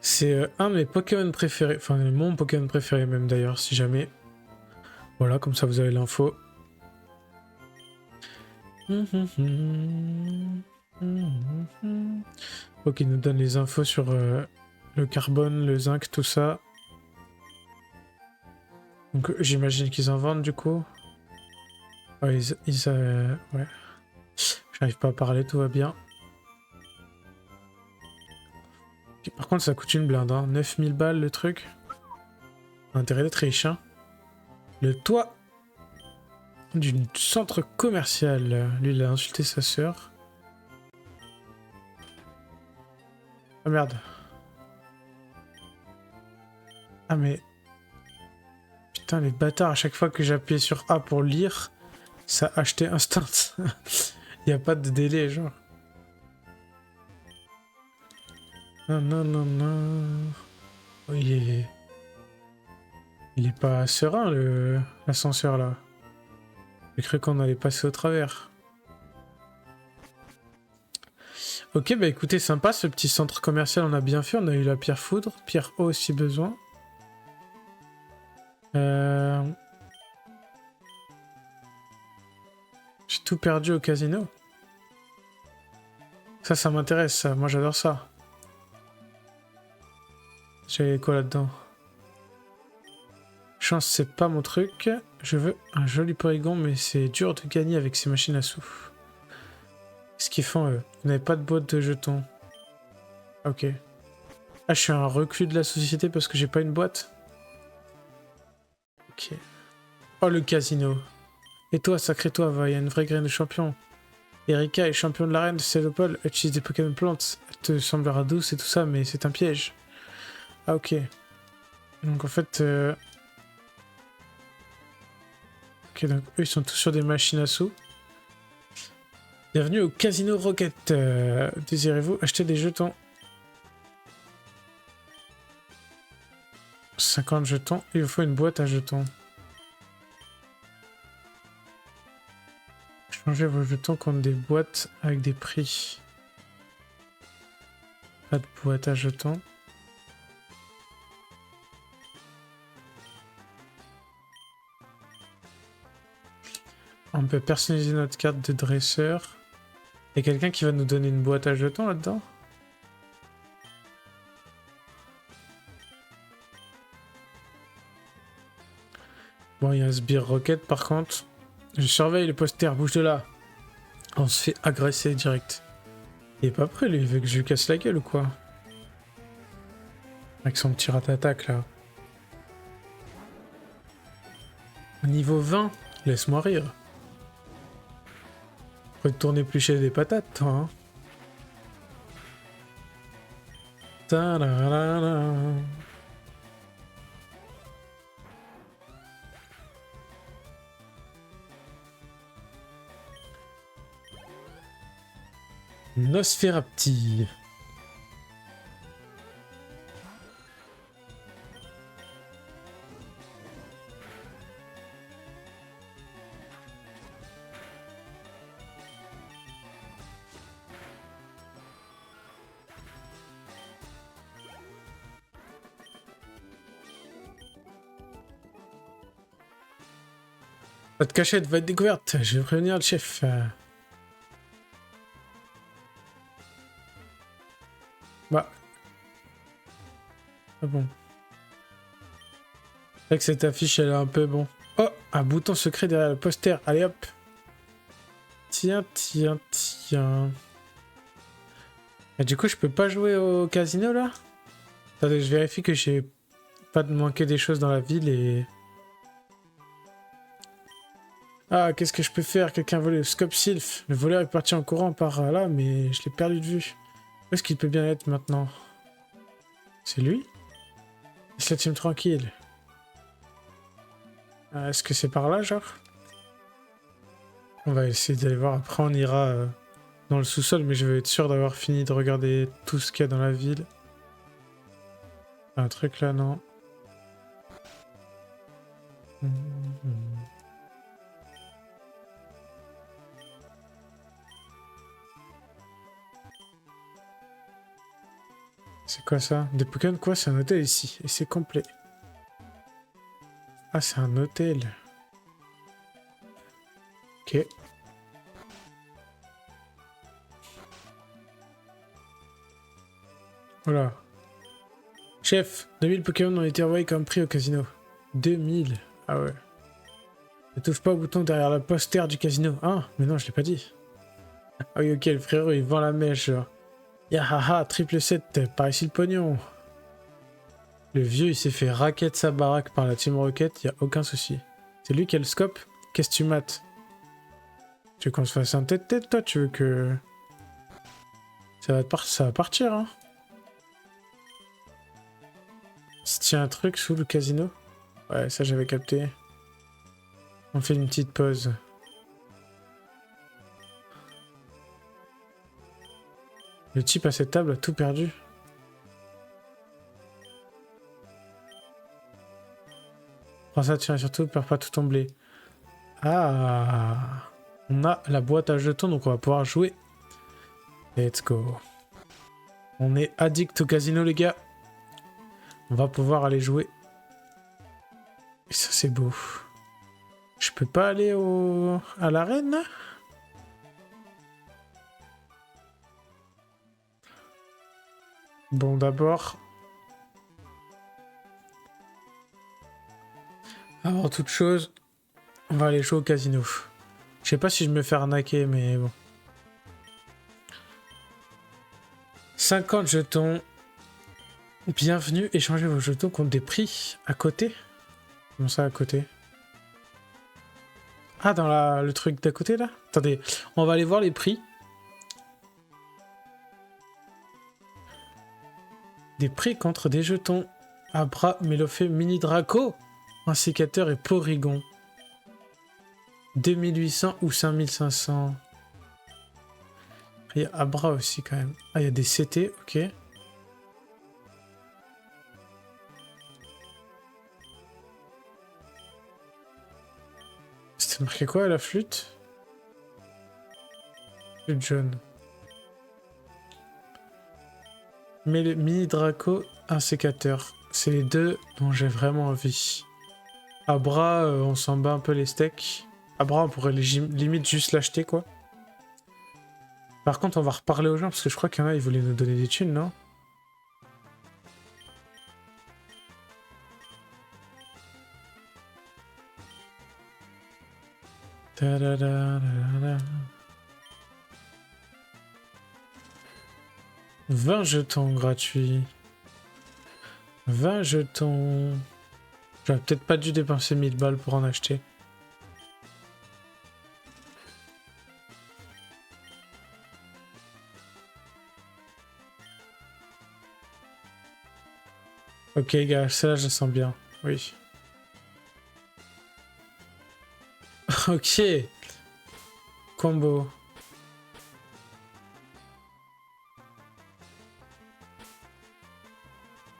C'est un de mes Pokémon préférés. Enfin, mon Pokémon préféré même, d'ailleurs, si jamais. Voilà, comme ça, vous avez l'info. Ok, il nous donne les infos sur le carbone, le zinc, tout ça. Donc j'imagine qu'ils en vendent du coup. Ouais, ouais. J'arrive pas à parler, tout va bien. Ok, par contre ça coûte une blinde, hein. 9000 balles le truc. Intérêt d'être riche, hein. Le toit du centre commercial. Lui il a insulté sa sœur. Ah merde. Ah mais... Putain les bâtards, à chaque fois que j'appuyais sur A pour lire, ça achetait instant. Y a pas de délai genre. Non non non non. Oh, il est pas serein l'ascenseur là. J'ai cru qu'on allait passer au travers. Ok, bah écoutez, sympa ce petit centre commercial, on a bien fait. On a eu la pierre foudre, pierre eau si besoin. J'ai tout perdu au casino. Ça m'intéresse, ça. Moi j'adore ça. J'ai quoi là-dedans? Chance, c'est pas mon truc. Je veux un joli polygon, mais c'est dur de gagner avec ces machines à sous. Qu'est-ce qu'ils font eux? Vous n'avez pas de boîte de jetons. Ok. Ah, je suis un reclus de la société parce que j'ai pas une boîte. Ok. Oh, le casino. Et toi, sacré toi, va, il y a une vraie graine de champion. Erika est champion de l'arène de Célopole. Elle utilise des Pokémon plantes. Elle te semblera douce et tout ça, mais c'est un piège. Ah, ok. Donc en fait... Ok, donc eux, ils sont tous sur des machines à sous. Bienvenue au Casino Rocket. Désirez-vous acheter des jetons? 50 jetons. Il vous faut une boîte à jetons. Changez vos jetons contre des boîtes avec des prix. Pas de boîte à jetons. On peut personnaliser notre carte de dresseur. Il y a quelqu'un qui va nous donner une boîte à jetons là-dedans? Bon, il y a un sbire rocket par contre. Je surveille le poster, bouge de là. On se fait agresser direct. Il est pas prêt lui, il veut que je lui casse la gueule ou quoi? Avec son petit rat-attaque là. Niveau 20, laisse-moi rire. Retourner éplucher des patates, toi. Hein. Ta-da-da-da. Nosferapti. Votre cachette va être découverte. Je vais prévenir le chef. Bah. Ah bon. C'est vrai que cette affiche, elle est un peu bon. Oh, un bouton secret derrière le poster. Allez hop. Tiens, tiens, tiens. Et du coup, je peux pas jouer au casino là? Attendez, je vérifie que j'ai pas de manquer des choses dans la ville et... Ah, qu'est-ce que je peux faire? Quelqu'un a volé le Scope Sylph. Le voleur est parti en courant par là, mais je l'ai perdu de vue. Où est-ce qu'il peut bien être maintenant? C'est lui? Laisse la team tranquille. Est-ce que c'est par là, genre? On va essayer d'aller voir. Après, on ira dans le sous-sol, mais je veux être sûr d'avoir fini de regarder tout ce qu'il y a dans la ville. Un truc là, non. C'est quoi ça? Des Pokémon quoi? C'est un hôtel ici. Et c'est complet. Ah, c'est un hôtel. Ok. Voilà. Chef, 2000 Pokémon ont été envoyés comme prix au casino. 2000. Ah ouais. Ne touche pas au bouton derrière le poster du casino. Ah, mais non, je l'ai pas dit. Ah oui, ok, le frérot, il vend la mèche, genre. Yahaha, triple 7, par ici le pognon. Le vieux, il s'est fait raquette sa baraque par la Team Rocket, y a aucun souci. C'est lui qui a le scope? Qu'est-ce que tu mates? Tu veux qu'on se fasse un tête-tête, toi? Tu veux que... Ça va partir, hein? Si tient un truc sous le casino? Ouais, ça j'avais capté. On fait une petite pause. Le type à cette table a tout perdu. Prends ça, tiens, surtout, perds pas tout ton blé. Ah! On a la boîte à jetons, donc on va pouvoir jouer. Let's go. On est addict au casino, les gars. On va pouvoir aller jouer. Et ça, c'est beau. Je peux pas aller à l'arène, là? Bon, d'abord... Avant toute chose, on va aller jouer au casino. Je sais pas si je me fais arnaquer, mais bon. 50 jetons. Bienvenue, échangez vos jetons contre des prix à côté. Comment ça, à côté? Ah, dans le truc d'à côté, là? Attendez, on va aller voir les prix. Des prix contre des jetons. Abra, Mélofé, Mini Draco, un sécateur et Porygon. 2800 ou 5500. Il y a Abra aussi, quand même. Ah, il y a des CT, ok. C'était marqué quoi, la flûte? Flûte jaune. Mais le Mini Draco, un sécateur. C'est les deux dont j'ai vraiment envie. Abra, on s'en bat un peu les steaks. Abra, on pourrait limite juste l'acheter, quoi. Par contre, on va reparler aux gens, parce que je crois qu'il y en a, ils voulaient nous donner des thunes, non? Ta-da-da-da-da. 20 jetons gratuits. 20 jetons. J'aurais peut-être pas dû dépenser 1000 balles pour en acheter. Ok, gars, celle-là, je la sens bien. Oui. Ok. Combo.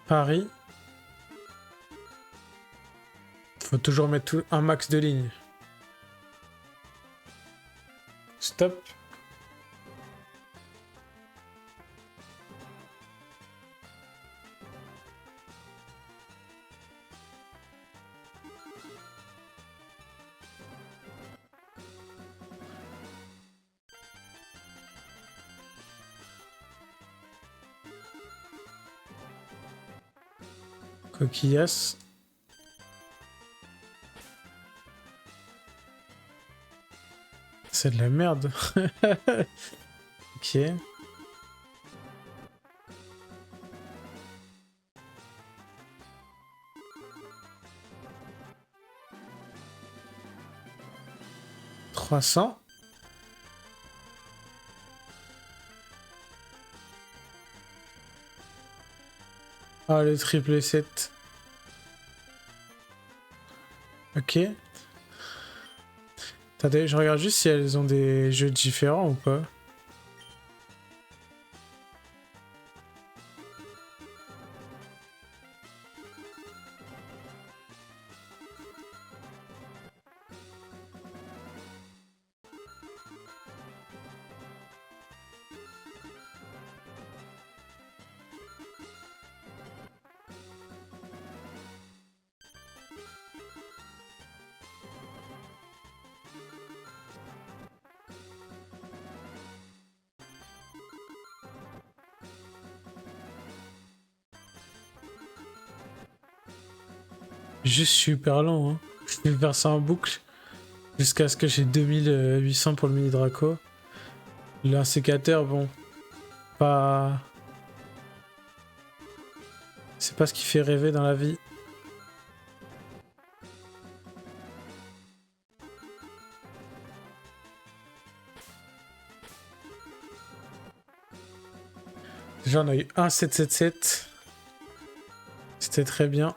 Paris. Faut toujours mettre un max de lignes. Stop. Coquillas. C'est de la merde. Ok. « 300. Ah, le triple 7. Ok. Attendez, je regarde juste si elles ont des jeux différents ou pas. Juste super lent, hein. Je vais faire ça en boucle jusqu'à ce que j'ai 2800 pour le mini Draco. L'insécateur, bon, pas... C'est pas ce qui fait rêver dans la vie. Déjà, on a eu un 777. C'était très bien.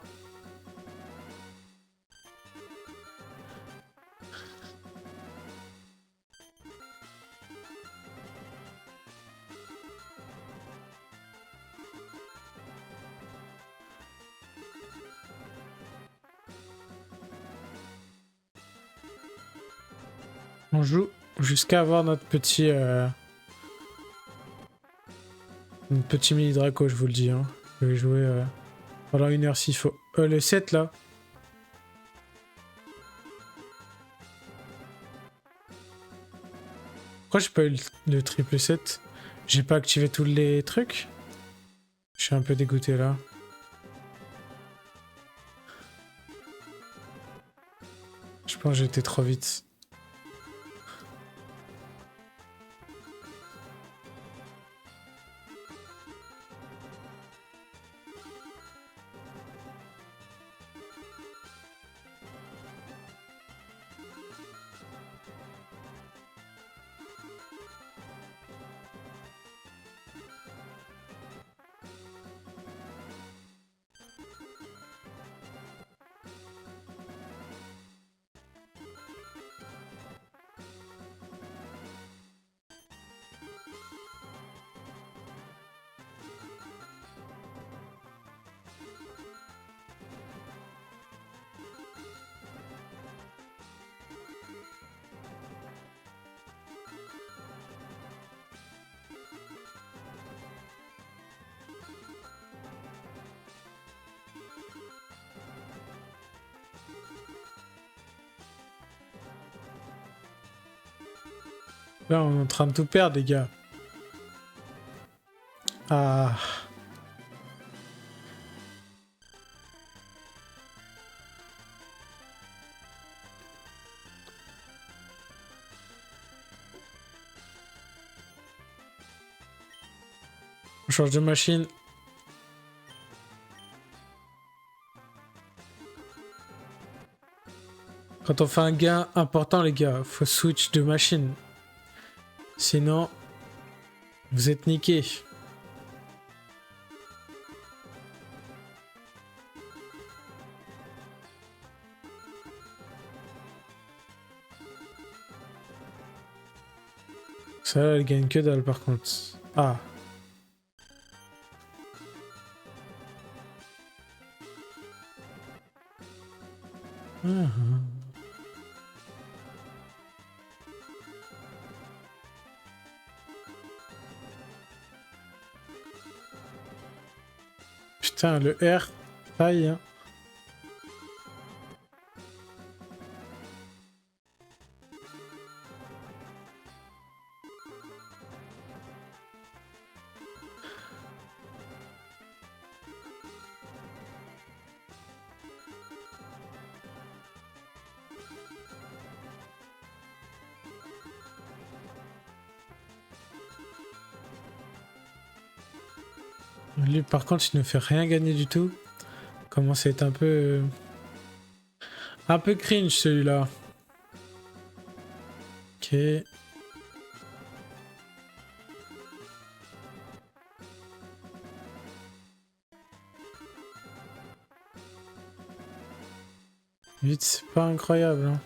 On joue jusqu'à avoir notre petit mini Draco, je vous le dis. Hein. Je vais jouer pendant 1 heure s'il faut. Le 7 là. Pourquoi j'ai pas eu le triple 7? J'ai pas activé tous les trucs? Je suis un peu dégoûté là. Je pense que j'ai été trop vite. Là, on est en train de tout perdre, les gars. Ah. On change de machine. Quand on fait un gain important, les gars, faut switch de machine. Sinon, vous êtes niqués. Ça, elle gagne que dalle par contre. Ah. Ah. Putain, le R, taille. Hein. Lui, par contre, il ne fait rien gagner du tout. Commence à être un peu... un peu cringe, celui-là. Ok. Vite, c'est pas incroyable. Hein.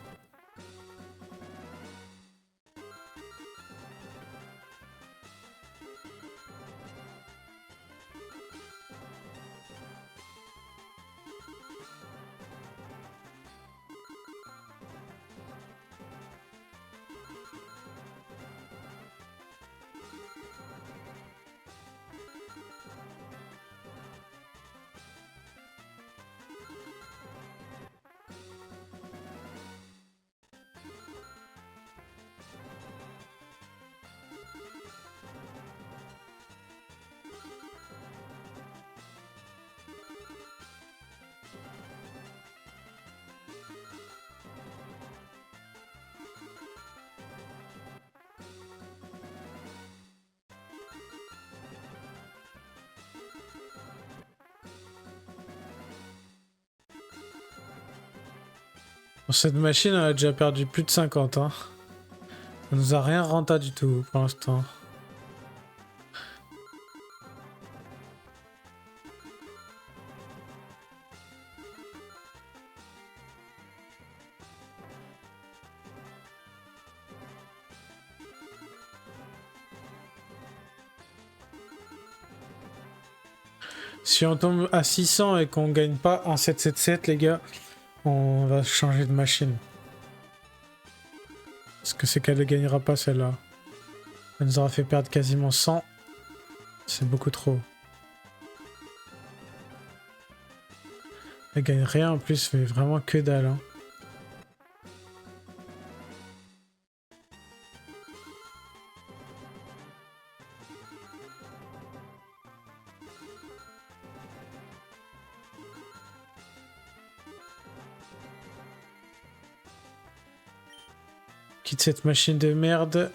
Bon, cette machine, elle a déjà perdu plus de 50, hein. Elle nous a rien renta du tout pour l'instant. Si on tombe à 600 et qu'on gagne pas en 777, les gars, on va changer de machine. Parce que c'est qu'elle ne gagnera pas celle-là. Elle nous aura fait perdre quasiment 100. C'est beaucoup trop. Elle gagne rien en plus, mais vraiment que dalle. Hein. Quitte cette machine de merde.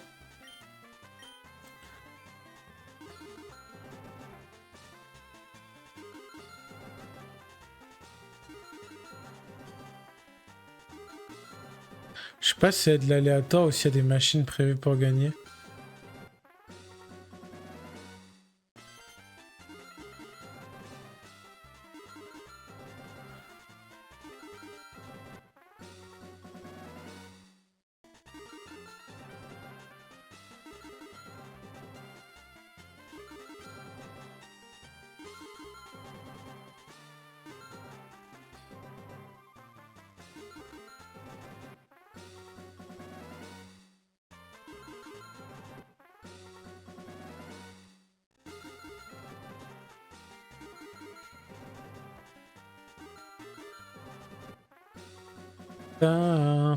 Je sais pas s'il y a de l'aléatoire ou s'il y a des machines prévues pour gagner.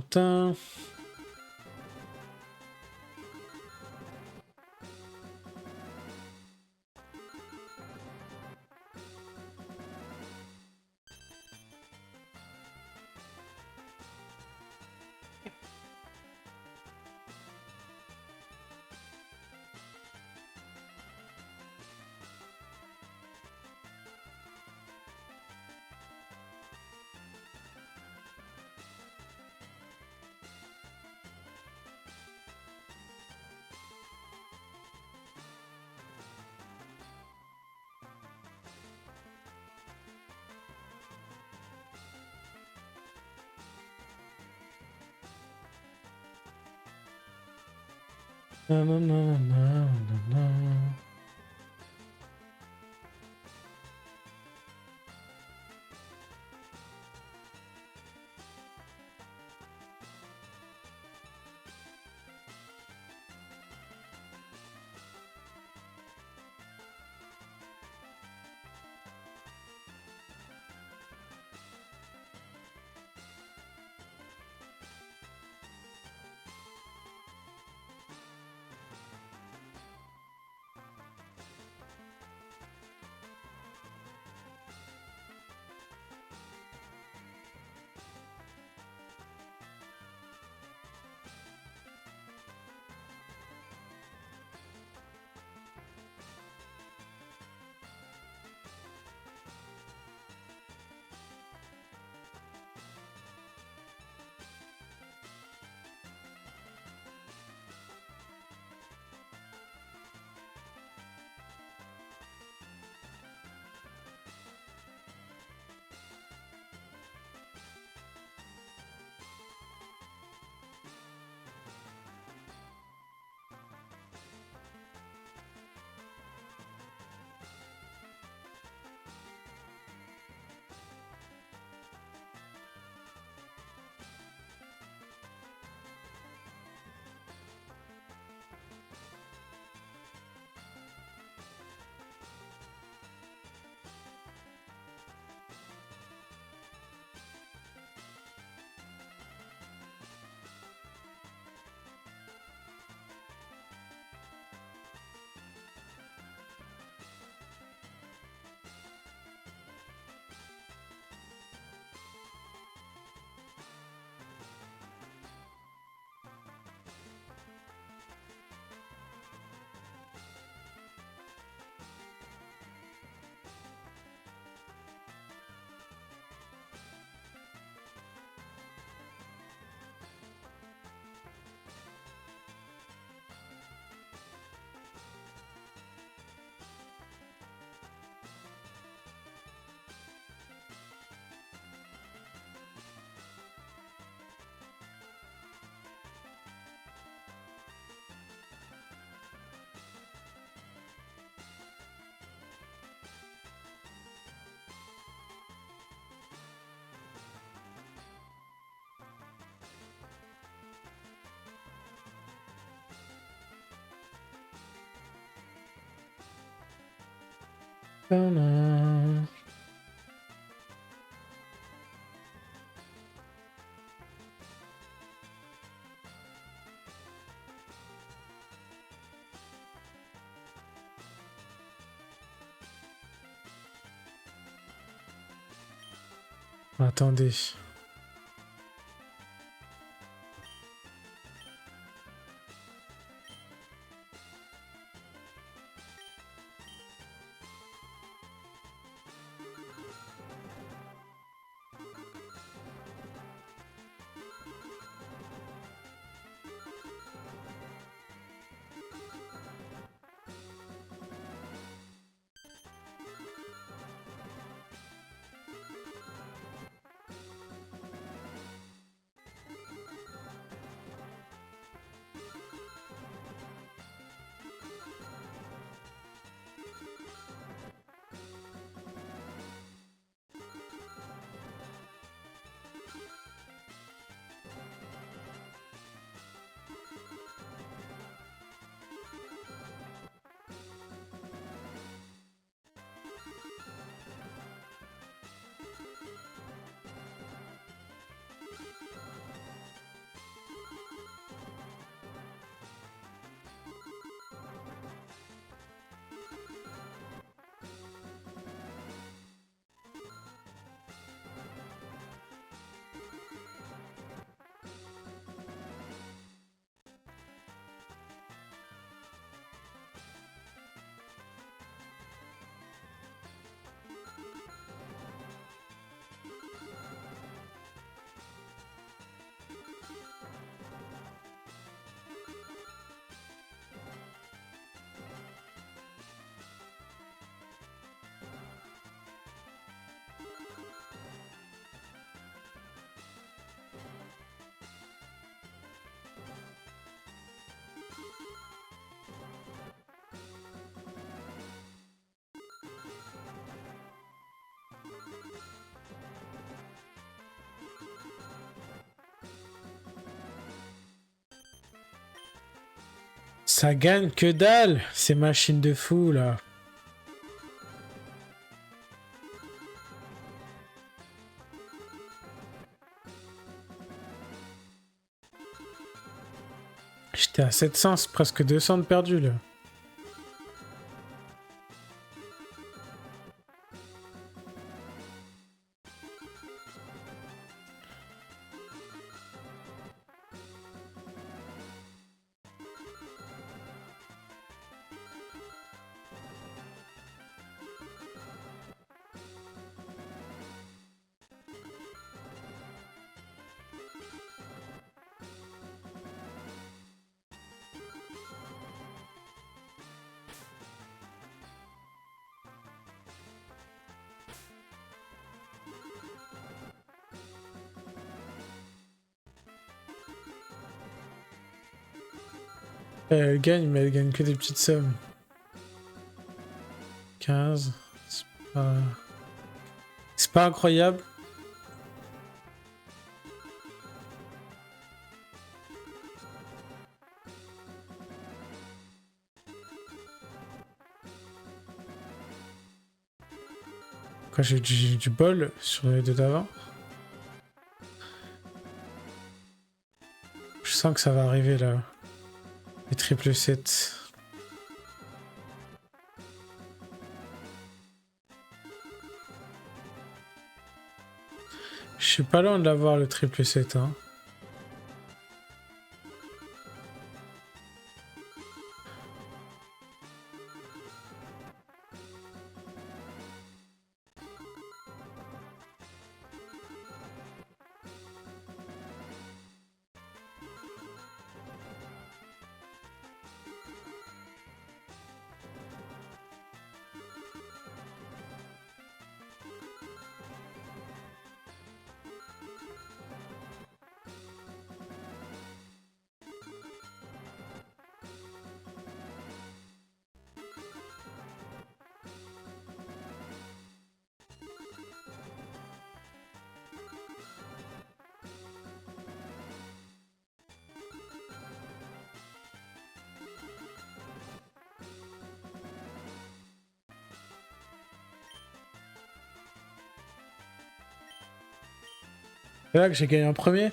Tin. Nanana. Tadam. Attendez. Ça gagne que dalle, ces machines de fou là. J'étais à 700, c'est presque 200 de perdu là. Elle gagne, mais elle gagne que des petites sommes. 15. C'est pas incroyable. Quoi, j'ai du bol sur les deux d'avant. Je sens que ça va arriver là. Les triple 7. Je suis pas loin de l'avoir le triple 7 hein. C'est là que j'ai gagné en premier.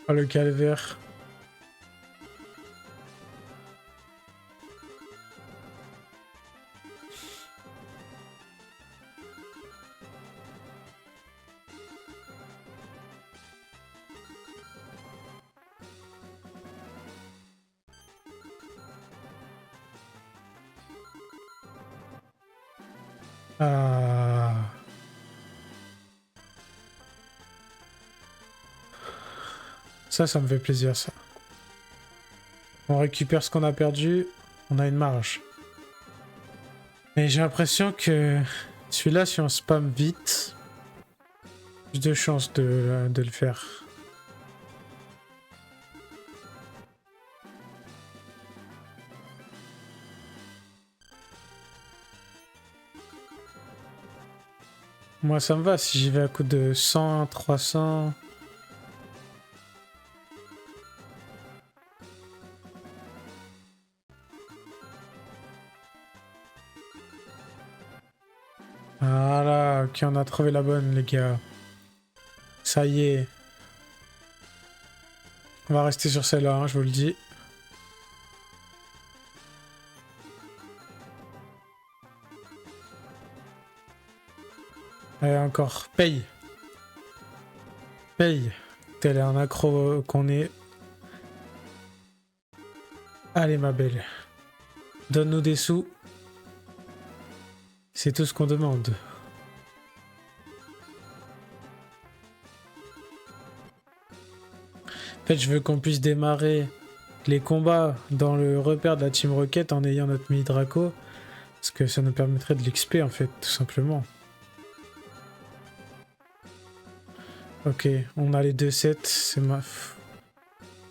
Oh, le calvaire. Ah. Ça me fait plaisir, ça. On récupère ce qu'on a perdu, on a une marge. Mais j'ai l'impression que celui-là, si on spam vite, plus de chances de le faire. Moi, ça me va si j'y vais à coup de 100, 300. Voilà, ok, on a trouvé la bonne, les gars. Ça y est. On va rester sur celle-là, hein, je vous le dis. Allez, encore. Paye. Paye. Tel est un accro qu'on est. Allez, ma belle. Donne-nous des sous. C'est tout ce qu'on demande. En fait, je veux qu'on puisse démarrer les combats dans le repère de la Team Rocket en ayant notre mini Draco. Parce que ça nous permettrait de l'XP, en fait, tout simplement. Ok, on a les 2-7. C'est ma...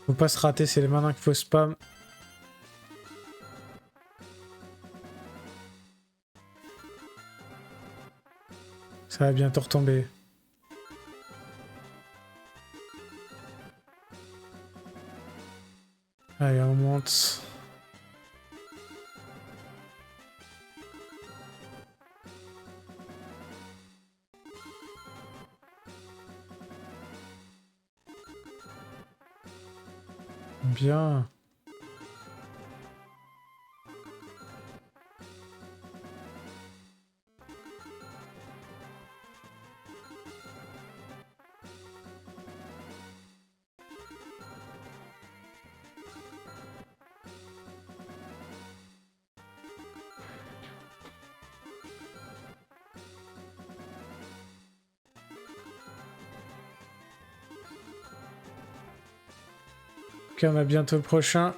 Faut pas se rater, c'est les malins qu'il faut spam. Ça va bientôt retomber. Allez, on monte. Bien. Ok, on a bientôt le prochain.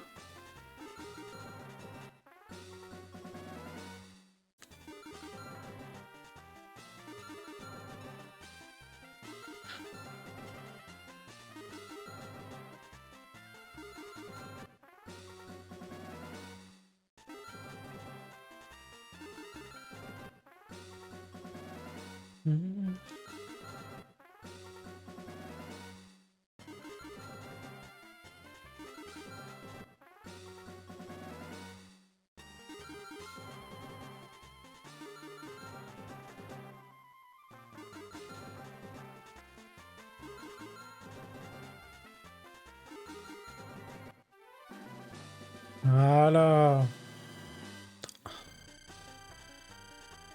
Voilà.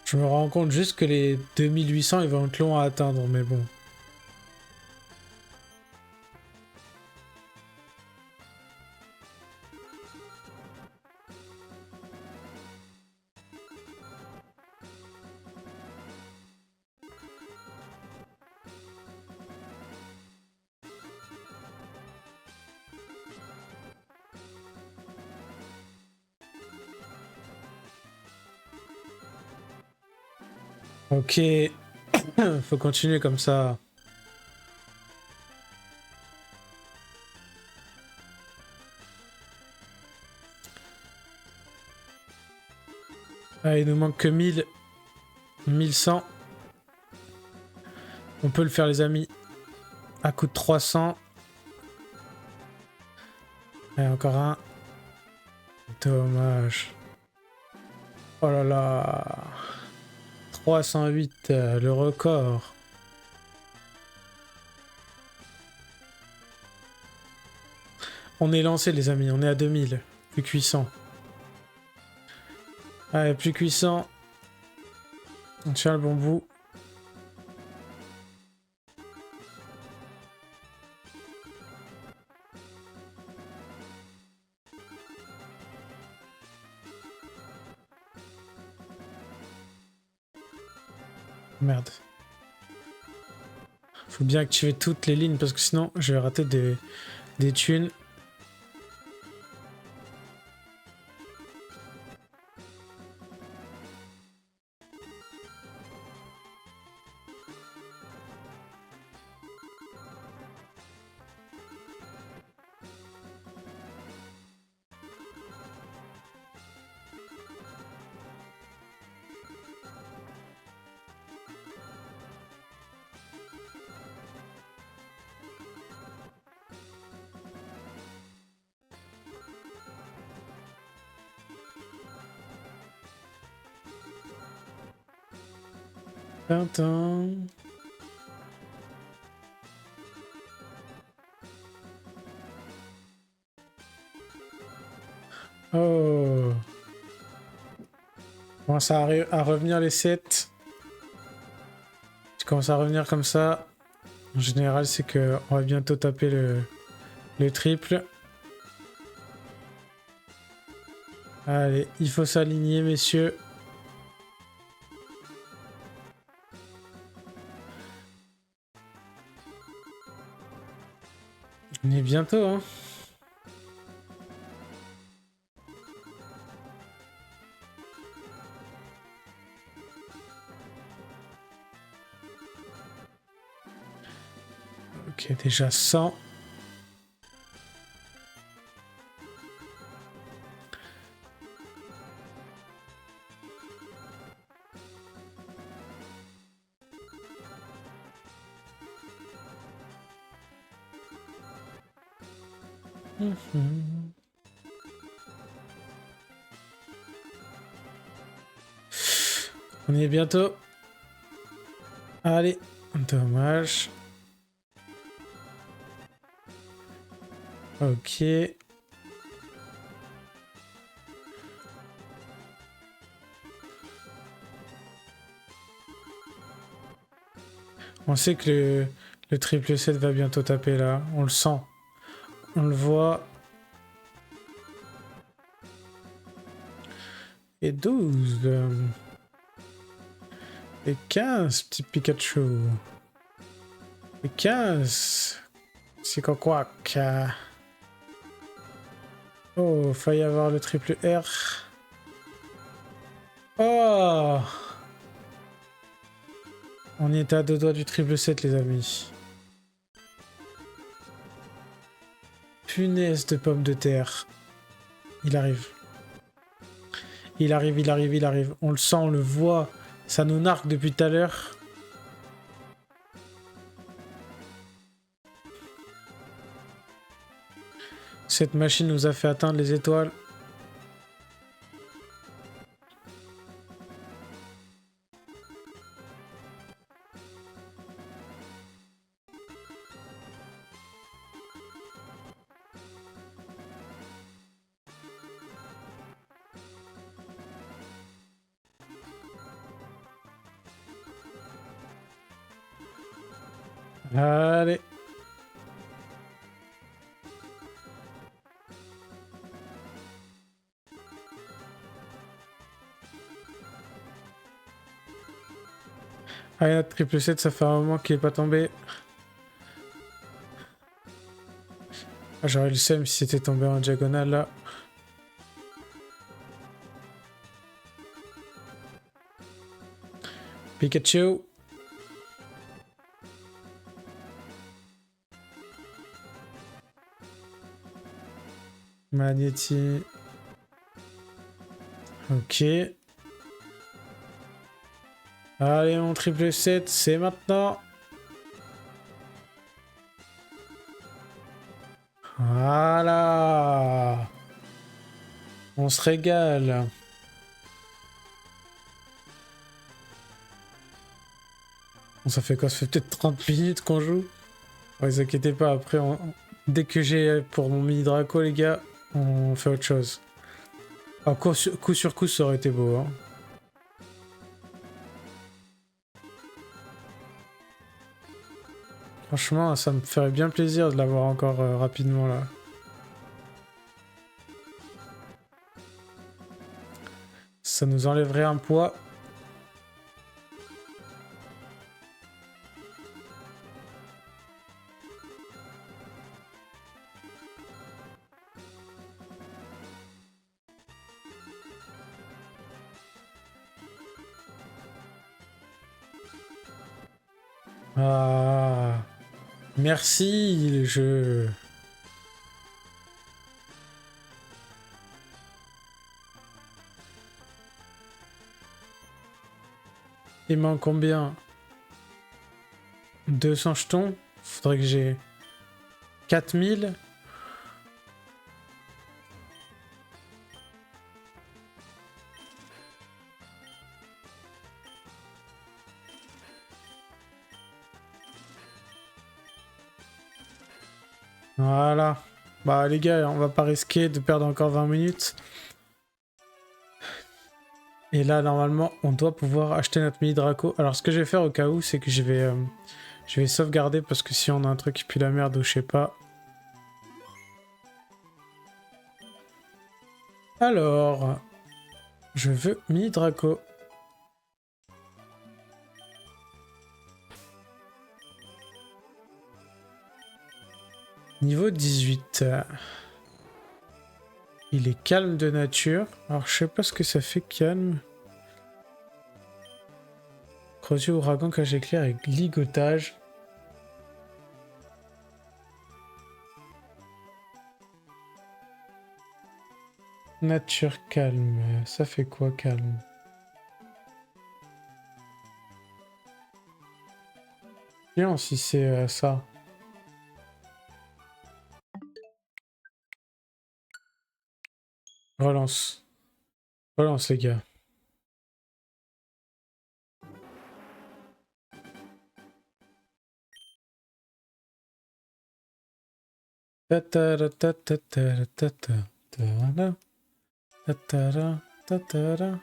Je me rends compte juste que les 2800 ils vont être longs à atteindre, mais bon. Ok. Faut continuer comme ça. Ah, il nous manque que 1100. On peut le faire, les amis. À coup de 300. Et encore un. Dommage. Oh là là. 308, le record. On est lancé, les amis. On est à 2000. Plus que 800. Allez, plus que 800. On tient le bon bout. Merde. Faut bien activer toutes les lignes parce que sinon je vais rater des thunes. Tintin. Oh. Commence à revenir les 7. Tu commences à revenir comme ça. En général, c'est que on va bientôt taper le triple. Allez, il faut s'aligner, messieurs. On est bientôt, hein. Ok, déjà 100. On y est bientôt. Allez, dommage. Ok. On sait que le triple 7 va bientôt taper là. On le sent. On le voit. Et 12. Et 15, petit Pikachu. Et 15. C'est quoi? Oh, failli avoir le triple R. Oh! On y était à deux doigts du triple 7, les amis. Punaise de pommes de terre. Il arrive. Il arrive, il arrive, il arrive. On le sent, on le voit. Ça nous narque depuis tout à l'heure. Cette machine nous a fait atteindre les étoiles. Allez. Allez, notre triple 7, ça fait un moment qu'il est pas tombé. Ah, j'aurais le seum si c'était tombé en diagonale là. Pikachu. Magnéti. Ok. Allez, mon triple 7, c'est maintenant. Voilà. On se régale. Bon, ça fait quoi? Ça fait peut-être 30 minutes qu'on joue. Ouais, vous inquiétez pas, après, dès que j'ai pour mon mini Draco, les gars, on fait autre chose. Ah, coup sur coup, ça aurait été beau. Hein. Franchement, ça me ferait bien plaisir de l'avoir encore rapidement là. Ça nous enlèverait un poids. Ah, merci le jeu. Il manque combien? 200 jetons? Faudrait que j'ai 4000. Voilà. Bah les gars, on va pas risquer de perdre encore 20 minutes. Et là, normalement, on doit pouvoir acheter notre mini Draco. Alors ce que je vais faire au cas où, c'est que je vais sauvegarder parce que si on a un truc qui pue la merde ou je sais pas. Alors, je veux mini Draco. Niveau 18. Il est calme de nature. Alors, je sais pas ce que ça fait calme. Creuset, ouragan, cage éclair et ligotage. Nature calme. Ça fait quoi calme? Bien si c'est ça. Relance. Relance les gars. Tatara, tatara, tatara, tatara, tatara, tatara.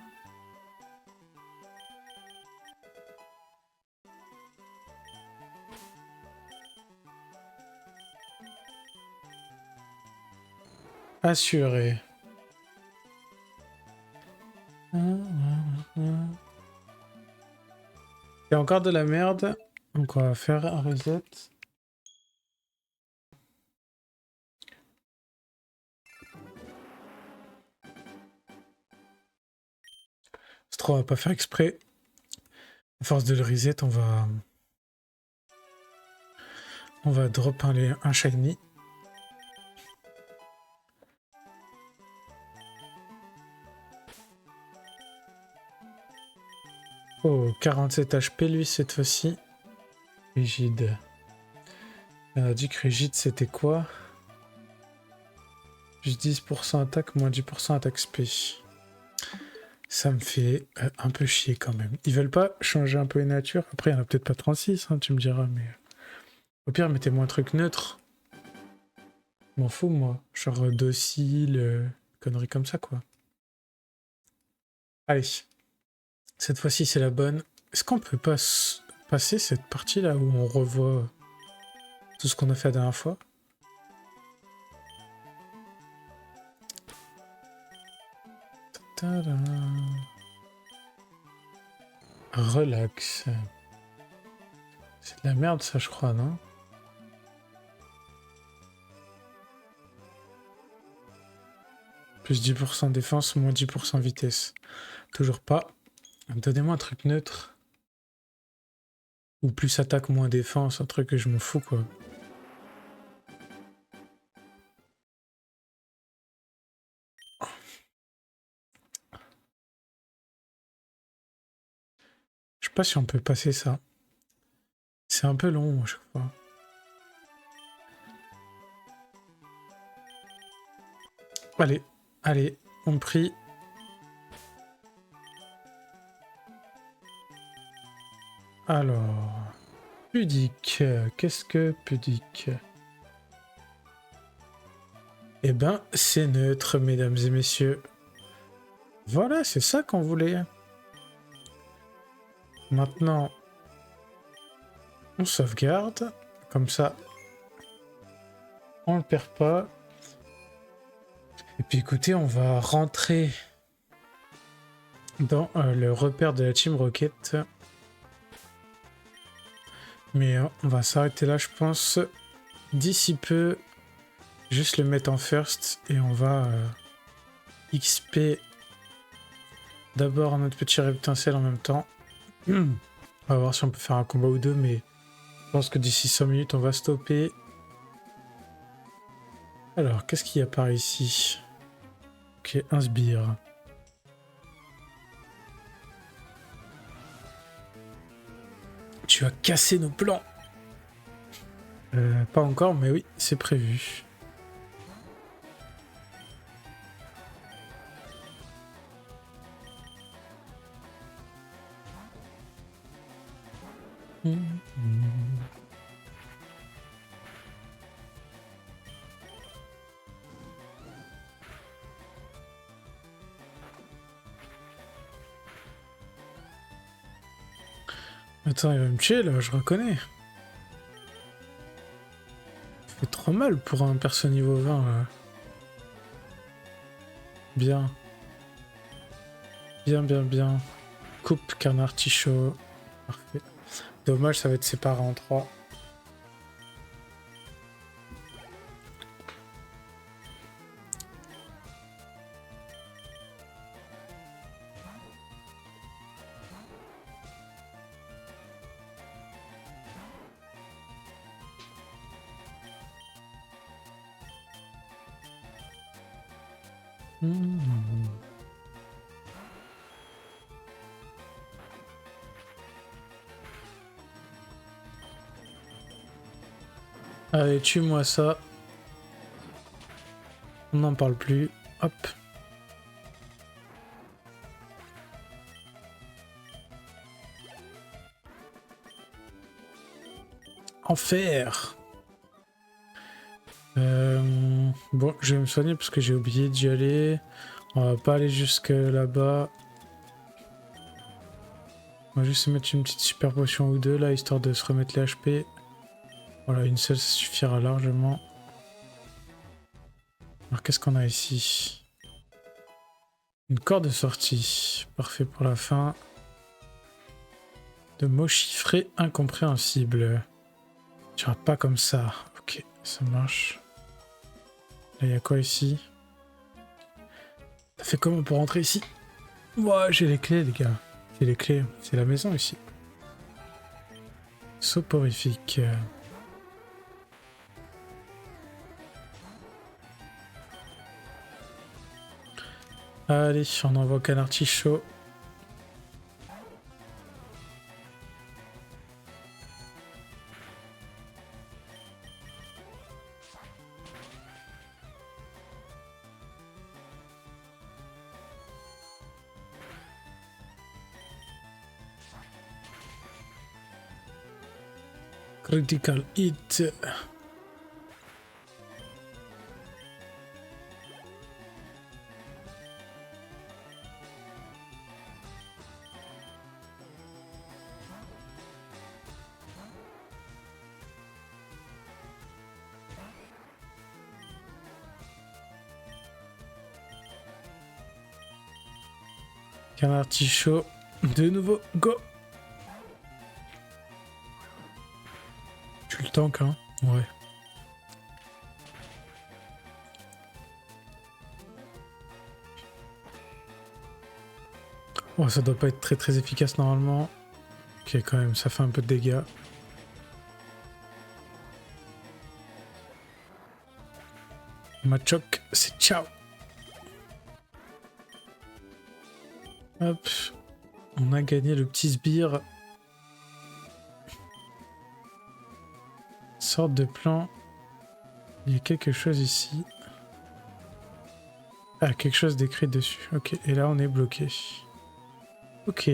Assuré. Il y a encore de la merde. Donc on va faire un reset. C'est trop, on va pas faire exprès. À force de le reset, on va drop un shiny. Oh, 47 HP lui cette fois-ci. Rigide. On a dit que rigide c'était quoi? Juste 10% attaque, moins 10% attaque spé. Ça me fait un peu chier quand même. Ils veulent pas changer un peu les natures? Après, il n'y en a peut-être pas 36, hein, tu me diras, mais... Au pire, mettez-moi un truc neutre. M'en fous, moi. Genre docile, conneries comme ça, quoi. Allez. Cette fois-ci, c'est la bonne. Est-ce qu'on peut pas passer cette partie-là où on revoit tout ce qu'on a fait la dernière fois? Tada. Relax. C'est de la merde, ça, je crois, non? Plus 10% défense, moins 10% vitesse. Toujours pas. Donnez-moi un truc neutre. Ou plus attaque, moins défense, un truc que je m'en fous, quoi. Je sais pas si on peut passer ça. C'est un peu long à chaque fois. Allez, allez, on prie. Alors, pudique, qu'est-ce que pudique? Eh ben, c'est neutre, mesdames et messieurs. Voilà, c'est ça qu'on voulait. Maintenant, on sauvegarde. Comme ça, on le perd pas. Et puis écoutez, on va rentrer dans le repère de la Team Rocket. Mais on va s'arrêter là, je pense. D'ici peu, juste le mettre en first et on va XP d'abord notre petit reptincelle en même temps. On va voir si on peut faire un combat ou deux, mais je pense que d'ici 5 minutes, on va stopper. Alors, qu'est-ce qu'il y a par ici? Ok, un sbire. Tu as cassé nos plans. Pas encore, mais oui, c'est prévu. Attends, il va me tuer là, je reconnais. Ça fait trop mal pour un perso niveau 20 là. Bien. Bien, bien, bien. Coupe, carne artichaut. Parfait. Dommage, ça va être séparé en 3. Allez, tue-moi ça. On n'en parle plus. Hop. Enfer. Bon, je vais me soigner parce que j'ai oublié d'y aller. On va pas aller jusque là-bas. On va juste se mettre une petite super potion ou deux là, histoire de se remettre les HP. Voilà, une seule, ça suffira largement. Alors, qu'est-ce qu'on a ici? Une corde de sortie. Parfait pour la fin. De mots chiffrés incompréhensibles. Tu vas pas comme ça. Ok, ça marche. Là, il y a quoi ici? Ça fait comment pour rentrer ici? Ouais, j'ai les clés, les gars. J'ai les clés. C'est la maison ici. Soporifique. Allez, on envoie qu'un artichaut. Critical hit. Qu'un artichaut. De nouveau, go! Tu le tank, hein? Ouais. Oh, ça doit pas être très très efficace normalement. Ok, quand même, ça fait un peu de dégâts. Machoc, c'est ciao. Hop, on a gagné le petit sbire. Sorte de plan. Il y a quelque chose ici. Ah, quelque chose d'écrit dessus. Ok, et là on est bloqué. Ok.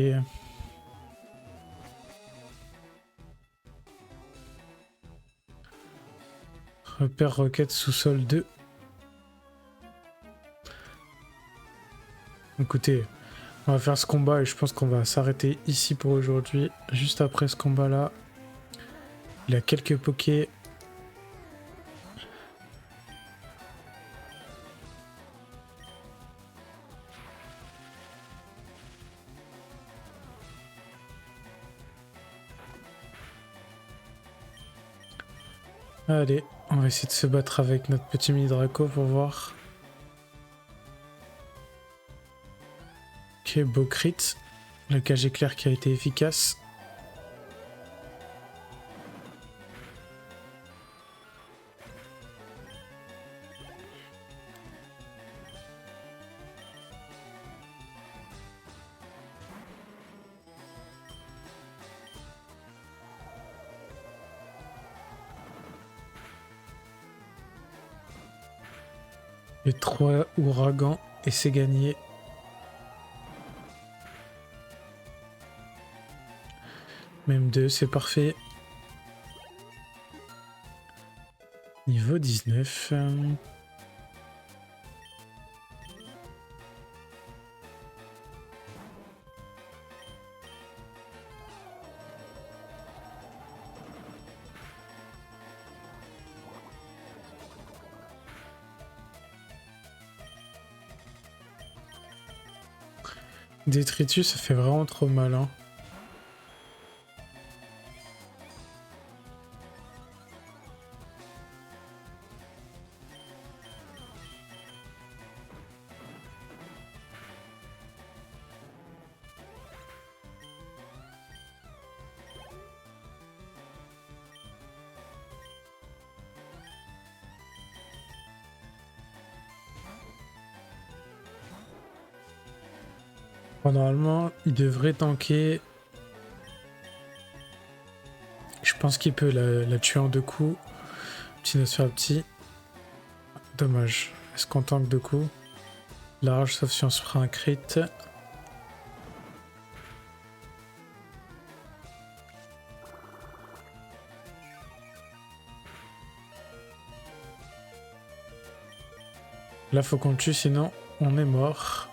Repère roquette sous-sol 2. Écoutez, on va faire ce combat et je pense qu'on va s'arrêter ici pour aujourd'hui. Juste après ce combat-là, il a quelques pokés. Allez, on va essayer de se battre avec notre petit mini Draco pour voir. Ok, beau crit. Le cage éclair qui a été efficace. Les 3 ouragans et c'est gagné. Même 2, c'est parfait. Niveau 19. Détritus, ça fait vraiment trop mal, hein. Bon, normalement, il devrait tanker. Je pense qu'il peut la tuer en 2 coups. Petit Nosferatu. Dommage. Est-ce qu'on tank 2 coups? Large, sauf si on se prend un crit. Là, faut qu'on tue, sinon on est mort.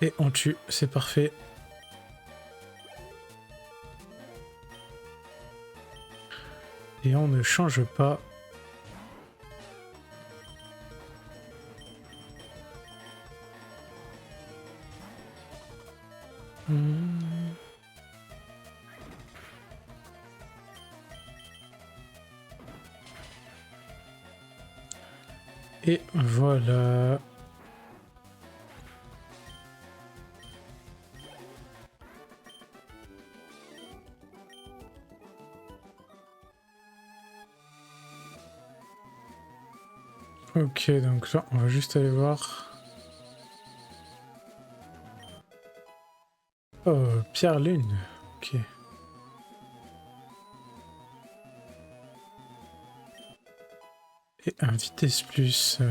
Et on tue, c'est parfait. Et on ne change pas. Et voilà. Ok, donc là, on va juste aller voir. Oh, Pierre Lune. Ok. Et un vitesse plus.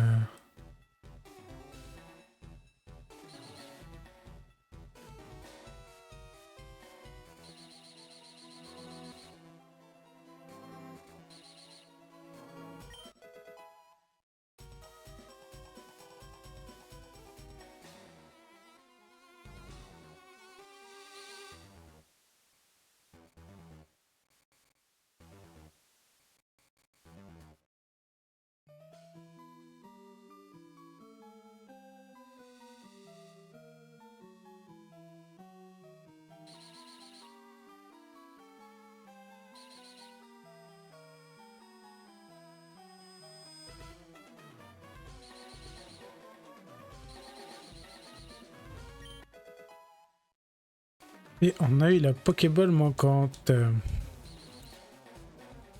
Et on a eu la Pokéball manquante.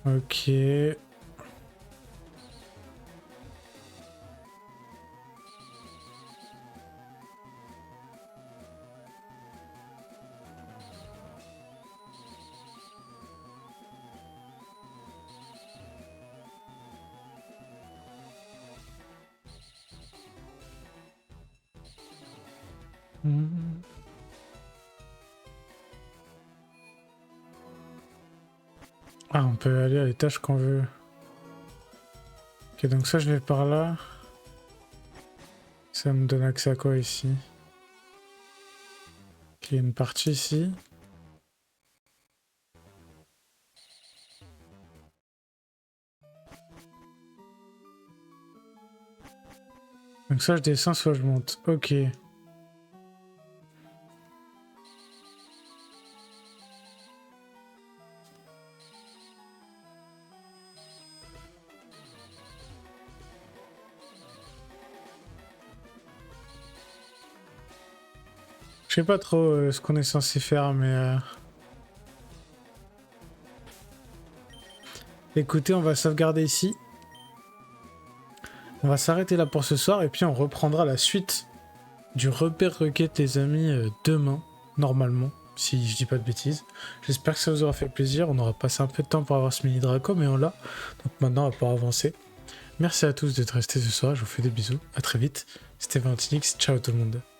Ok. Ah, on peut aller à l'étage qu'on veut. Ok, donc ça, je vais par là. Ça me donne accès à quoi ici? Ok, il y a une partie ici. Donc ça, je descends, soit je monte. Ok. Je sais pas trop ce qu'on est censé faire, mais... Écoutez, on va sauvegarder ici. On va s'arrêter là pour ce soir, et puis on reprendra la suite du repère requête, les amis, demain, normalement, si je dis pas de bêtises. J'espère que ça vous aura fait plaisir. On aura passé un peu de temps pour avoir ce mini Draco, mais on l'a. Donc maintenant, on va pouvoir avancer. Merci à tous d'être restés ce soir. Je vous fais des bisous. À très vite. C'était Valentinix. Ciao tout le monde.